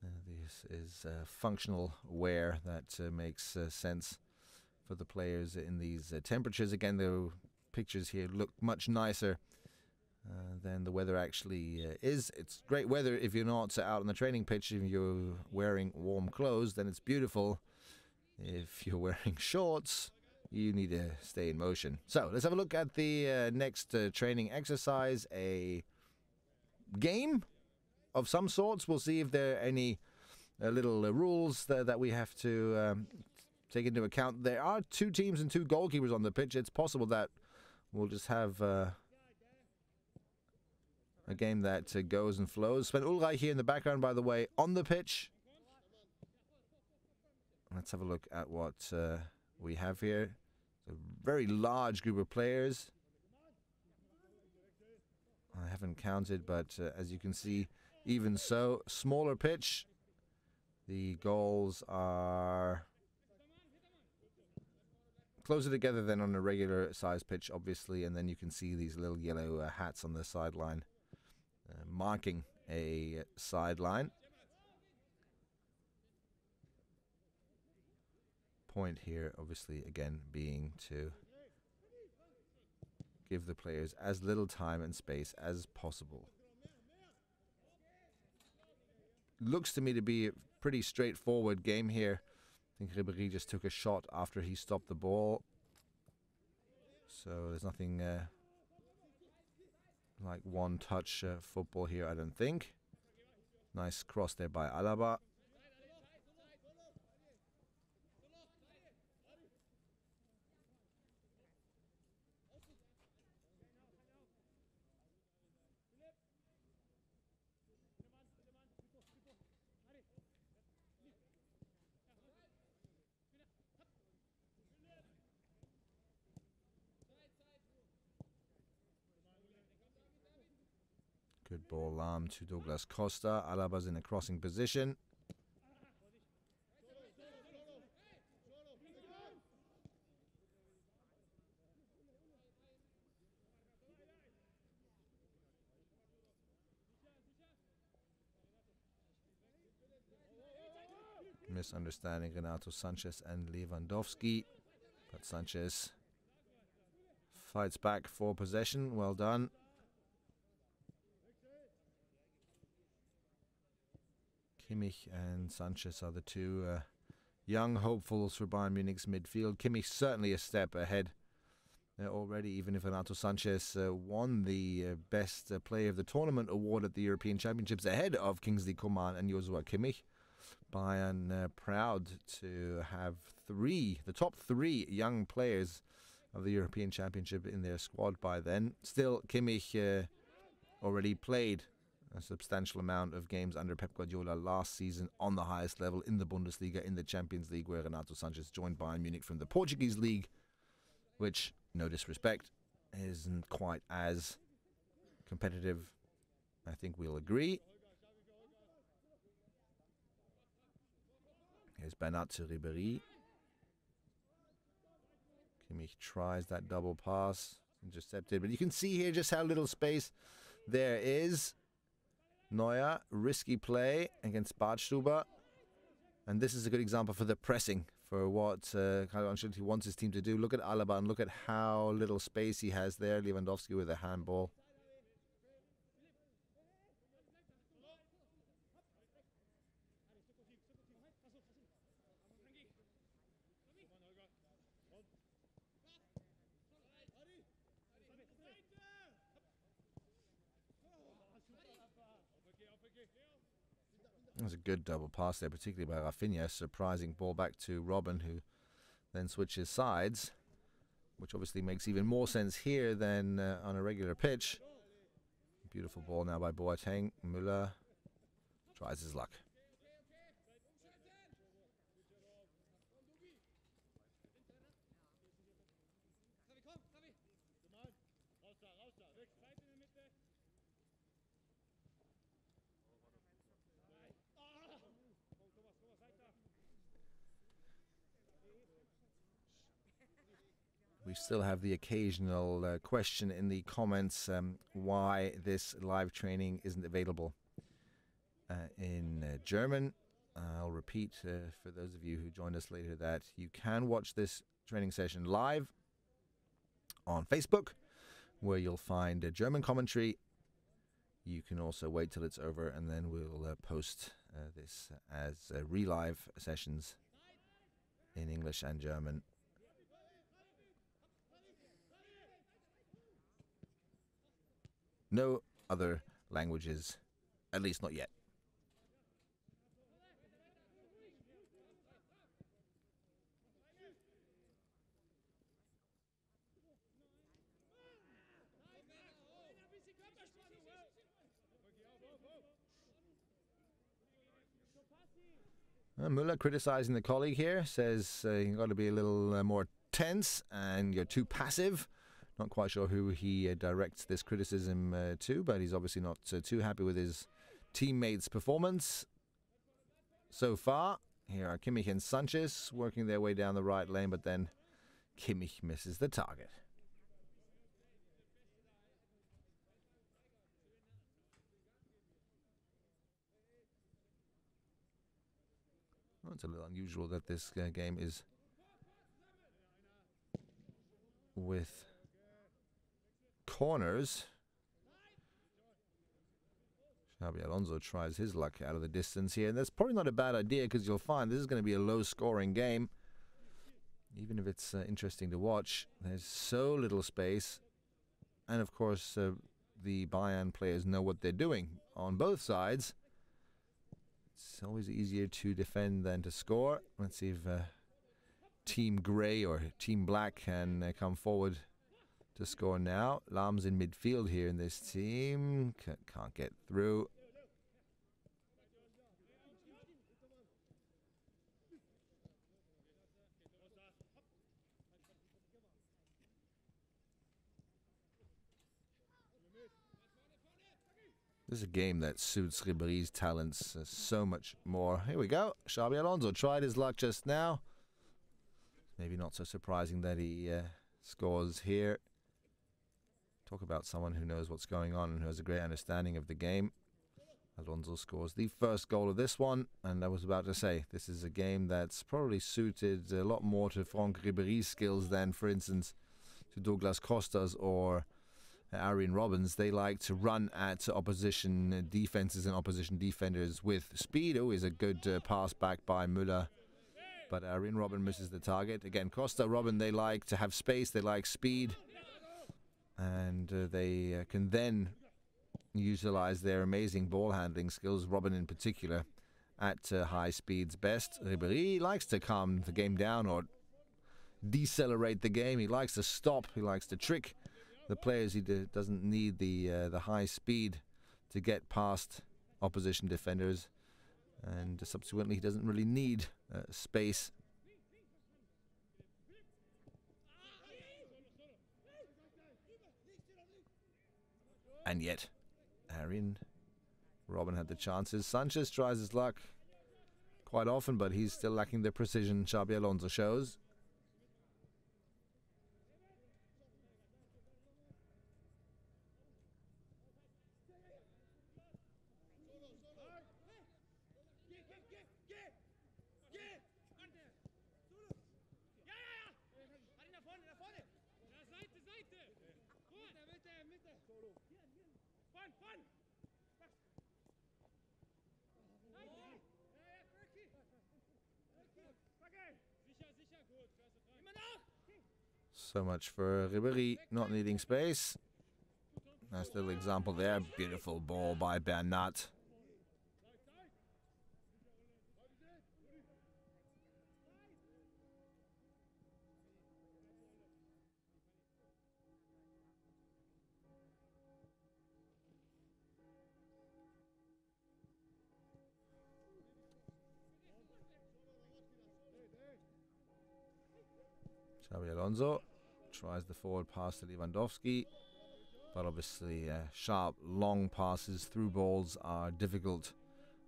This is functional wear that makes sense for the players in these temperatures. Again, the pictures here look much nicer than the weather actually is. It's great weather if you're not out on the training pitch. If you're wearing warm clothes, then it's beautiful. If you're wearing shorts, you need to stay in motion. So let's have a look at the next training exercise, a game of some sorts. We'll see if there are any little rules that we have to take into account. There are two teams and two goalkeepers on the pitch. It's possible that we'll just have a game that goes and flows. Sven Ulreich here in the background, by the way, on the pitch. Let's have a look at what we have here. A very large group of players. I haven't counted, but as you can see, even so, smaller pitch. The goals are closer together than on a regular size pitch, obviously, and then you can see these little yellow hats on the sideline marking a sideline. Point here, obviously, again, being to give the players as little time and space as possible. Looks to me to be a pretty straightforward game here. I think Ribéry just took a shot after he stopped the ball. So there's nothing like one-touch football here, I don't think. Nice cross there by Alaba. Good ball to Douglas Costa. Alaba's in a crossing position. Misunderstanding Renato Sanchez and Lewandowski. But Sanchez fights back for possession. Well done. Kimmich and Sanchez are the two young hopefuls for Bayern Munich's midfield. Kimmich certainly a step ahead already, even if Renato Sanchez won the Best Player of the Tournament award at the European Championships ahead of Kingsley Coman and Joshua Kimmich. Bayern proud to have the top three young players of the European Championship in their squad by then. Still, Kimmich already played a substantial amount of games under Pep Guardiola last season on the highest level in the Bundesliga, in the Champions League, where Renato Sanchez joined Bayern Munich from the Portuguese league, which, no disrespect, isn't quite as competitive. I think we'll agree. Here's Bernat to Ribéry. Kimmich tries that double pass, intercepted, but you can see here just how little space there is. Neuer, risky play against Badstuber. And this is a good example for the pressing, for what Carlo Ancelotti wants his team to do. Look at Alaba and look at how little space he has there. Lewandowski with a handball. That was a good double pass there, particularly by Rafinha. Surprising ball back to Robben, who then switches sides, which obviously makes even more sense here than on a regular pitch. Beautiful ball now by Boateng. Müller tries his luck. We still have the occasional question in the comments why this live training isn't available in German. I'll repeat for those of you who joined us later that you can watch this training session live on Facebook, where you'll find German commentary. You can also wait till it's over, and then we'll post this as relive sessions in English and German. No other languages, at least not yet. Müller criticizing the colleague here, says you've got to be a little more tense and you're too passive. Not quite sure who he directs this criticism to, but he's obviously not too happy with his teammates' performance so far. Here are Kimmich and Sanchez working their way down the right lane, but then Kimmich misses the target. Well, it's a little unusual that this game is with corners. Xabi Alonso tries his luck out of the distance here, and that's probably not a bad idea because you'll find this is going to be a low-scoring game. Even if it's interesting to watch, there's so little space. And of course, the Bayern players know what they're doing on both sides. It's always easier to defend than to score. Let's see if Team Grey or Team Black can come forward to score now. Lahm's in midfield here in this team. Can't get through. This is a game that suits Ribéry's talents so much more. Here we go. Xabi Alonso tried his luck just now. Maybe not so surprising that he scores here. Talk about someone who knows what's going on and who has a great understanding of the game. Alonso scores the first goal of this one. And I was about to say, this is a game that's probably suited a lot more to Franck Ribéry's skills than, for instance, to Douglas Costa's or Arjen Robben's. They like to run at opposition defenses and opposition defenders with speed. Oh, is a good pass back by Müller. But Arjen Robben misses the target. Again, Costa, Robben, they like to have space. They like speed. And they can then utilize their amazing ball handling skills, Robben in particular, at high speeds best. Ribéry likes to calm the game down or decelerate the game. He likes to stop. He likes to trick the players. He doesn't need the high speed to get past opposition defenders. And subsequently, he doesn't really need space. And yet, Arjen Robben had the chances. Sanchez tries his luck quite often, but he's still lacking the precision Xabi Alonso shows. So much for Ribéry not needing space. Nice little example there. Beautiful ball by Bernat. Xabi Alonso tries the forward pass to Lewandowski, but obviously sharp, long passes through balls are difficult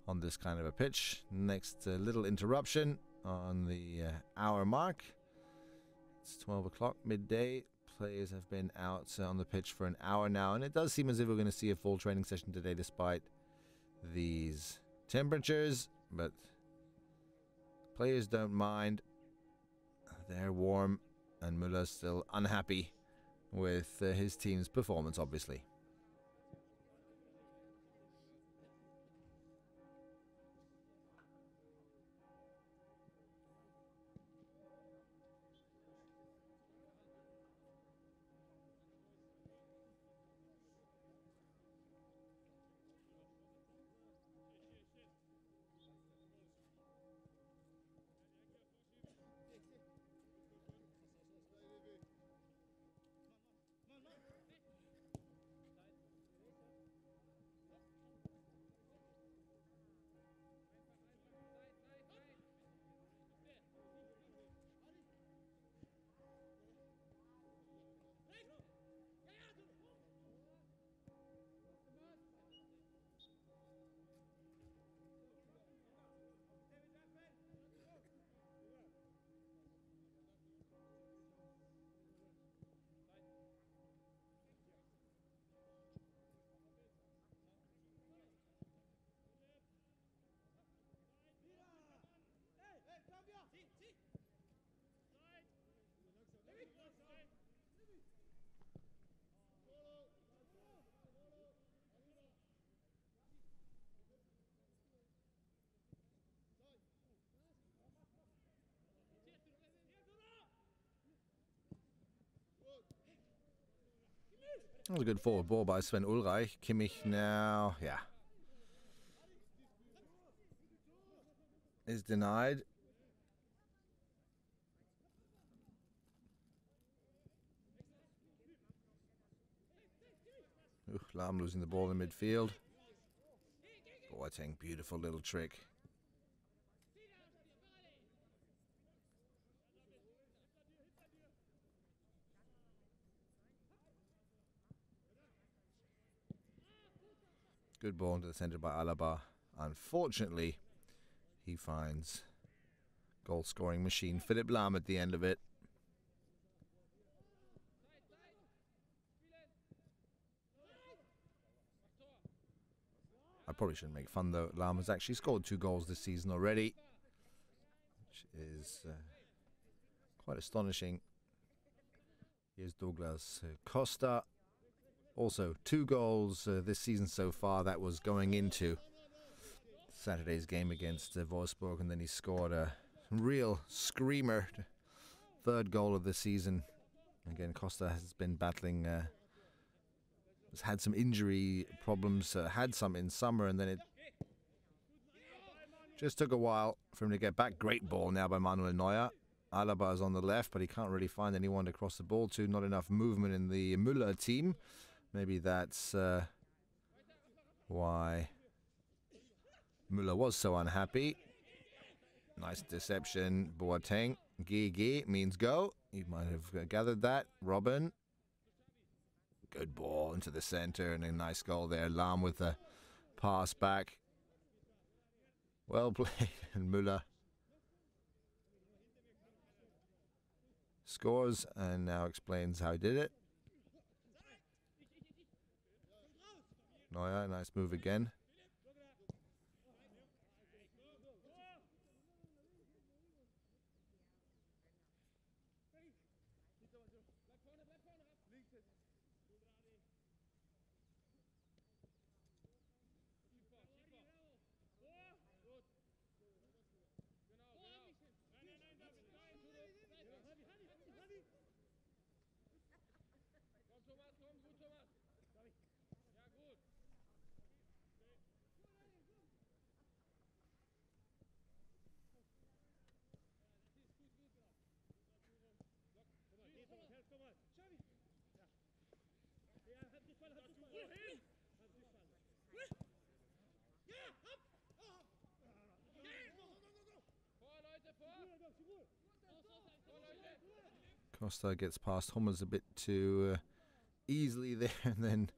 on this kind of a pitch. Next little interruption on the hour mark. It's 12 o'clock, midday. Players have been out on the pitch for an hour now, and it does seem as if we're going to see a full training session today despite these temperatures, but players don't mind. They're warm, and Müller's still unhappy with his team's performance, obviously. That was a good forward ball by Sven Ulreich. Kimmich now, yeah, is denied. Lahm losing the ball in midfield. Boateng, beautiful little trick. Good ball into the centre by Alaba. Unfortunately, he finds goal-scoring machine Philipp Lahm at the end of it. I probably shouldn't make fun though. Lahm has actually scored 2 goals this season already, which is quite astonishing. Here's Douglas Costa. Also 2 goals this season so far. That was going into Saturday's game against Wolfsburg, and then he scored a real screamer. 3rd goal of the season. Again, Costa has been battling, has had some injury problems, had some in summer, and then it just took a while for him to get back. Great ball now by Manuel Neuer. Alaba is on the left, but he can't really find anyone to cross the ball to. Not enough movement in the Müller team. Maybe that's why Müller was so unhappy. Nice deception. Boateng. GG means go. You might have gathered that. Robben. Good ball into the center and a nice goal there. Lahm with the pass back. Well played. And Müller scores and now explains how he did it. Neuer, nice move again. Costa gets past Hummels a bit too easily there, and then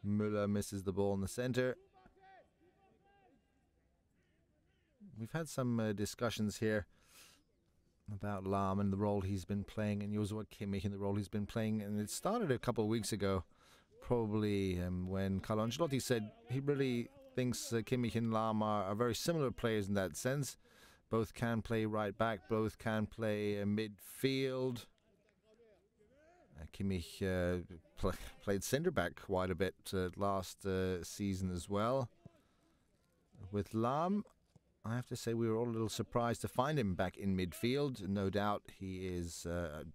Müller misses the ball in the center. We've had some discussions here about Lahm and the role he's been playing, and Joshua Kimmich and the role he's been playing, and it started a couple of weeks ago, probably when Carlo Ancelotti said he really thinks Kimmich and Lahm are very similar players in that sense. Both can play right back, both can play midfield. Kimmich played centre back quite a bit last season as well. With Lahm, I have to say we were all a little surprised to find him back in midfield. No doubt he is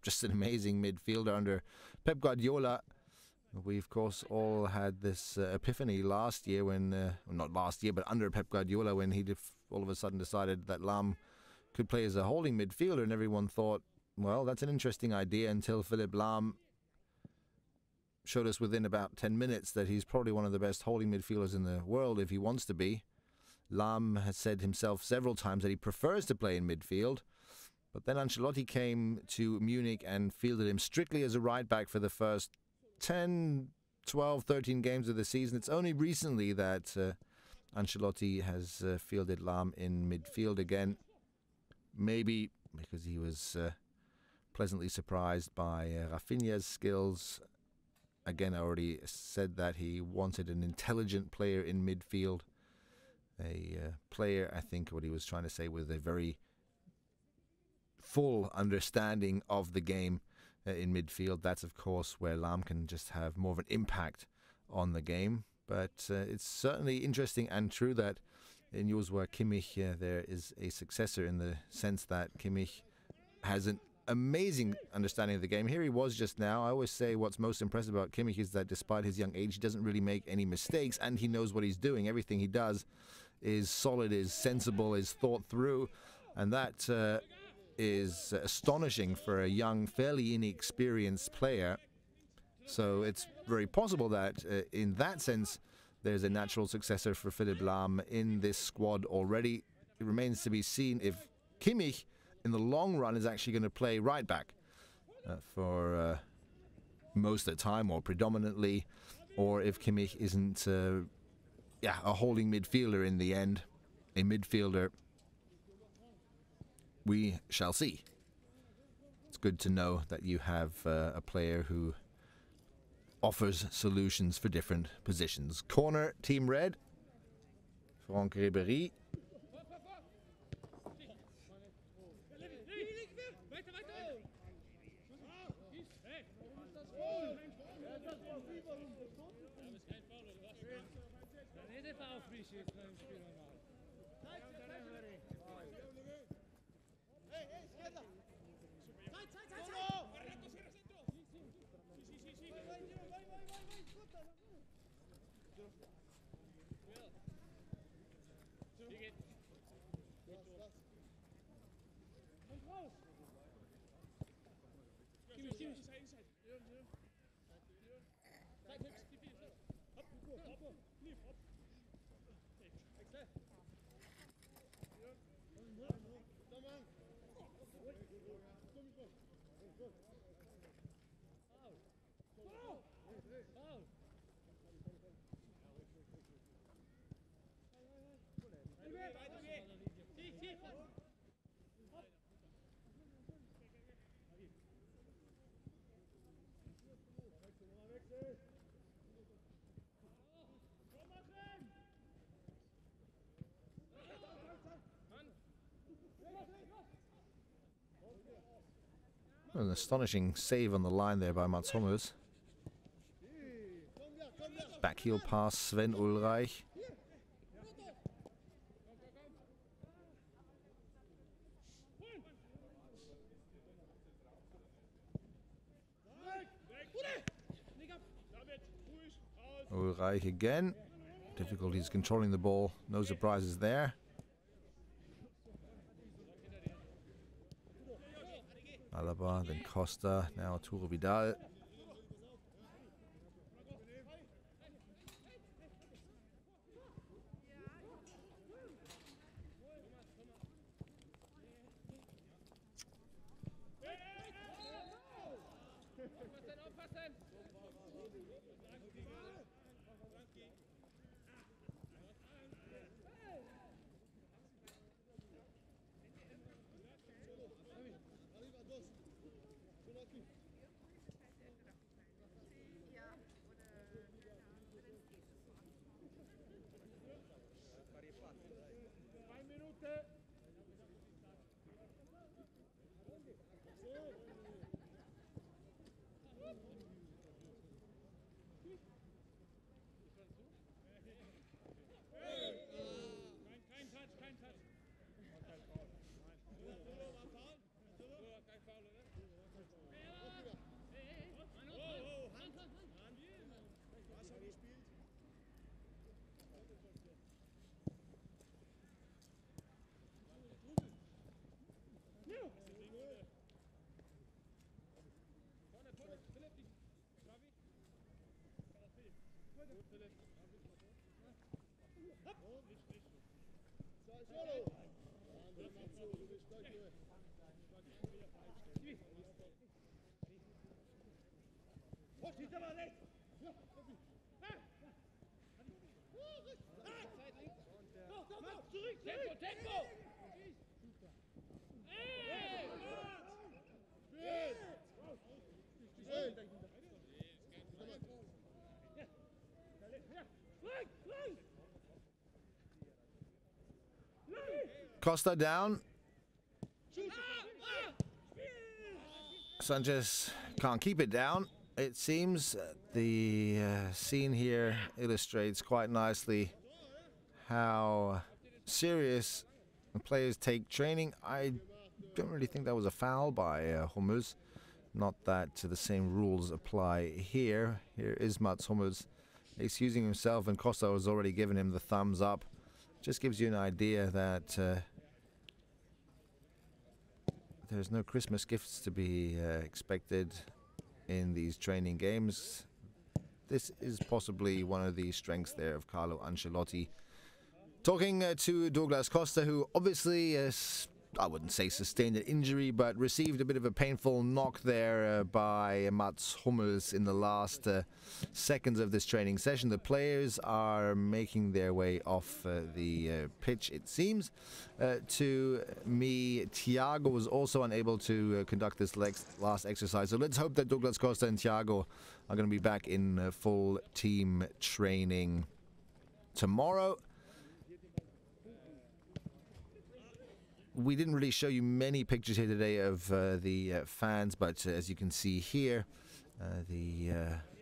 just an amazing midfielder under Pep Guardiola. We, of course, all had this epiphany last year when, well, not last year, but under Pep Guardiola, when he all of a sudden decided that Lahm could play as a holding midfielder, and everyone thought, well, that's an interesting idea, until Philipp Lahm showed us within about 10 minutes that he's probably one of the best holding midfielders in the world if he wants to be. Lahm has said himself several times that he prefers to play in midfield, but then Ancelotti came to Munich and fielded him strictly as a right back for the first 10, 12, 13 games of the season. It's only recently that Ancelotti has fielded Lahm in midfield again. Maybe because he was pleasantly surprised by Rafinha's skills. Again, I already said that he wanted an intelligent player in midfield. A player, I think what he was trying to say, with a very full understanding of the game in midfield. That's, of course, where Lahm can just have more of an impact on the game. But it's certainly interesting and true that in Joshua Kimmich there is a successor, in the sense that Kimmich hasn't amazing understanding of the game. Here he was just now. I always say what's most impressive about Kimmich is that despite his young age, he doesn't really make any mistakes, and he knows what he's doing. Everything he does is solid, is sensible, is thought through, and that is astonishing for a young, fairly inexperienced player. So it's very possible that in that sense there's a natural successor for Philipp Lahm in this squad already. It remains to be seen if Kimmich in the long run is actually going to play right back for most of the time or predominantly, or if Kimmich isn't a holding midfielder in the end, a midfielder. We shall see. It's good to know that you have a player who offers solutions for different positions. Corner, Team Red. Franck Ribéry. An astonishing save on the line there by Mats Hummels. Backheel pass, Sven Ulreich. Ulreich again. Difficulties controlling the ball. No surprises there. Alaba, then Costa, now Arturo Vidal. Costa down. Sanchez can't keep it down. It seems the scene here illustrates quite nicely how serious the players take training. I don't really think that was a foul by Hummels. Not that the same rules apply here. Here is Mats Hummels excusing himself, and Costa has already given him the thumbs up. Just gives you an idea that there's no Christmas gifts to be expected in these training games. This is possibly one of the strengths there of Carlo Ancelotti. Talking to Douglas Costa, who obviously, I wouldn't say sustained an injury, but received a bit of a painful knock there by Mats Hummels in the last seconds of this training session. The players are making their way off the pitch, it seems. To me, Thiago was also unable to conduct this last exercise. So let's hope that Douglas Costa and Thiago are going to be back in full team training tomorrow. We didn't really show you many pictures here today of the fans, but as you can see here, the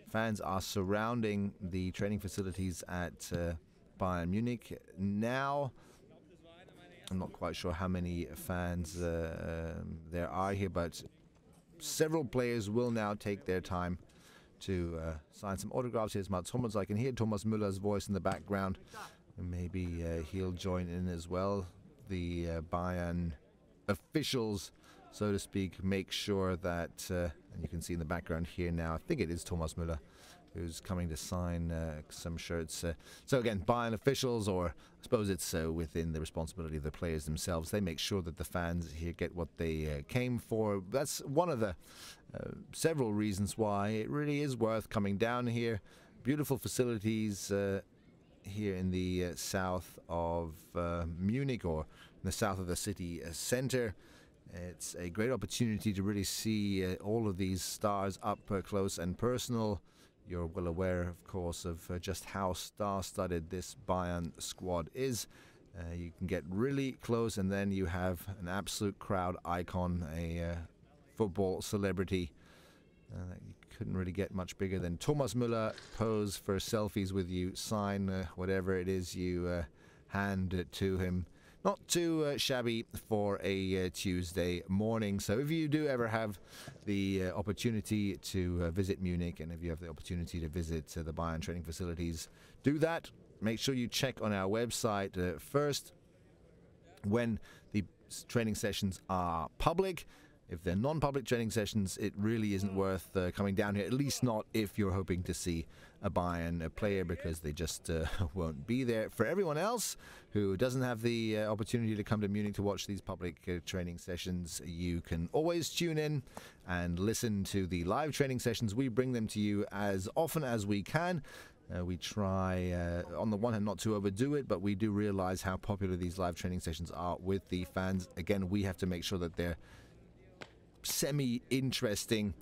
fans are surrounding the training facilities at Bayern Munich. Now, I'm not quite sure how many fans there are here, but several players will now take their time to sign some autographs. Here's Mats Hummels. I can hear Thomas Müller's voice in the background, and maybe he'll join in as well. The Bayern officials, so to speak, make sure that, and you can see in the background here now, I think it is Thomas Müller who's coming to sign some shirts. So again, Bayern officials, or I suppose it's within the responsibility of the players themselves, they make sure that the fans here get what they came for. That's one of the several reasons why it really is worth coming down here. Beautiful facilities here in the south of Munich, or in the south of the city centre. It's a great opportunity to really see all of these stars up close and personal. You're well aware, of course, of just how star-studded this Bayern squad is. You can get really close, and then you have an absolute crowd icon, a football celebrity. You couldn't really get much bigger than Thomas Müller. Pose for selfies with you, sign whatever it is you hand to him. Not too shabby for a Tuesday morning. So if you do ever have the opportunity to visit Munich, and if you have the opportunity to visit the Bayern training facilities, do that. Make sure you check on our website first when the training sessions are public. If they're non-public training sessions, it really isn't worth coming down here, at least not if you're hoping to see a Bayern player, because they just won't be there. For everyone else who doesn't have the opportunity to come to Munich to watch these public training sessions, you can always tune in and listen to the live training sessions. We bring them to you as often as we can. We try, on the one hand, not to overdo it, but we do realize how popular these live training sessions are with the fans. Again, we have to make sure that they're semi-interesting.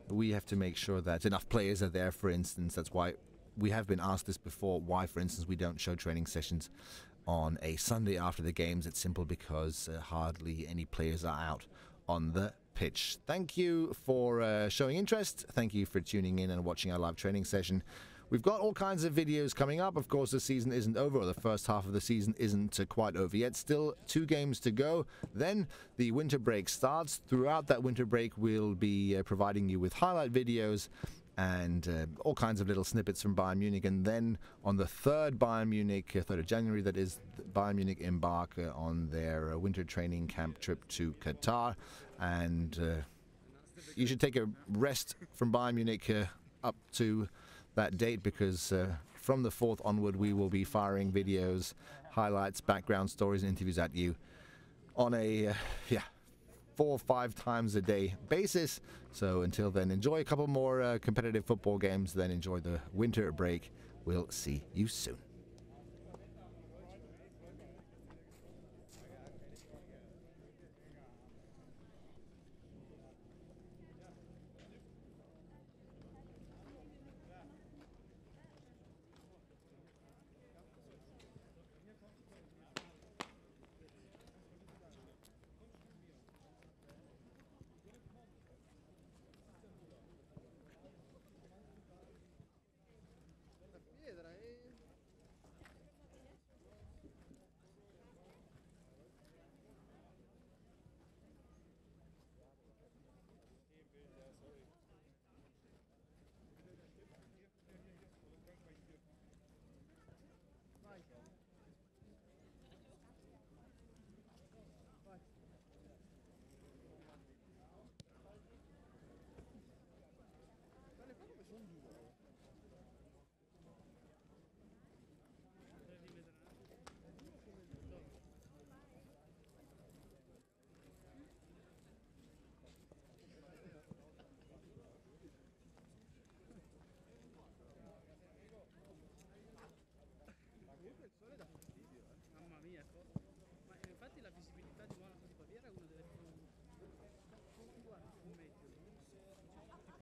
We have to make sure that enough players are there, for instance. That's why we have been asked this before, why, for instance, we don't show training sessions on a Sunday after the games. It's simple because hardly any players are out on the pitch. Thank you for showing interest. Thank you for tuning in and watching our live training session. We've got all kinds of videos coming up. Of course, the season isn't over, or the first half of the season isn't quite over yet. Still 2 games to go. Then the winter break starts. Throughout that winter break, we'll be providing you with highlight videos and all kinds of little snippets from Bayern Munich. And then on the 3rd Bayern Munich, 3rd of January, that is, Bayern Munich embark on their winter training camp trip to Qatar. And you should take a rest from Bayern Munich up to that date, because from the 4th onward we will be firing videos, highlights, background stories and interviews at you on a 4 or 5 times a day basis. So until then, enjoy a couple more competitive football games, then enjoy the winter break. We'll see you soon.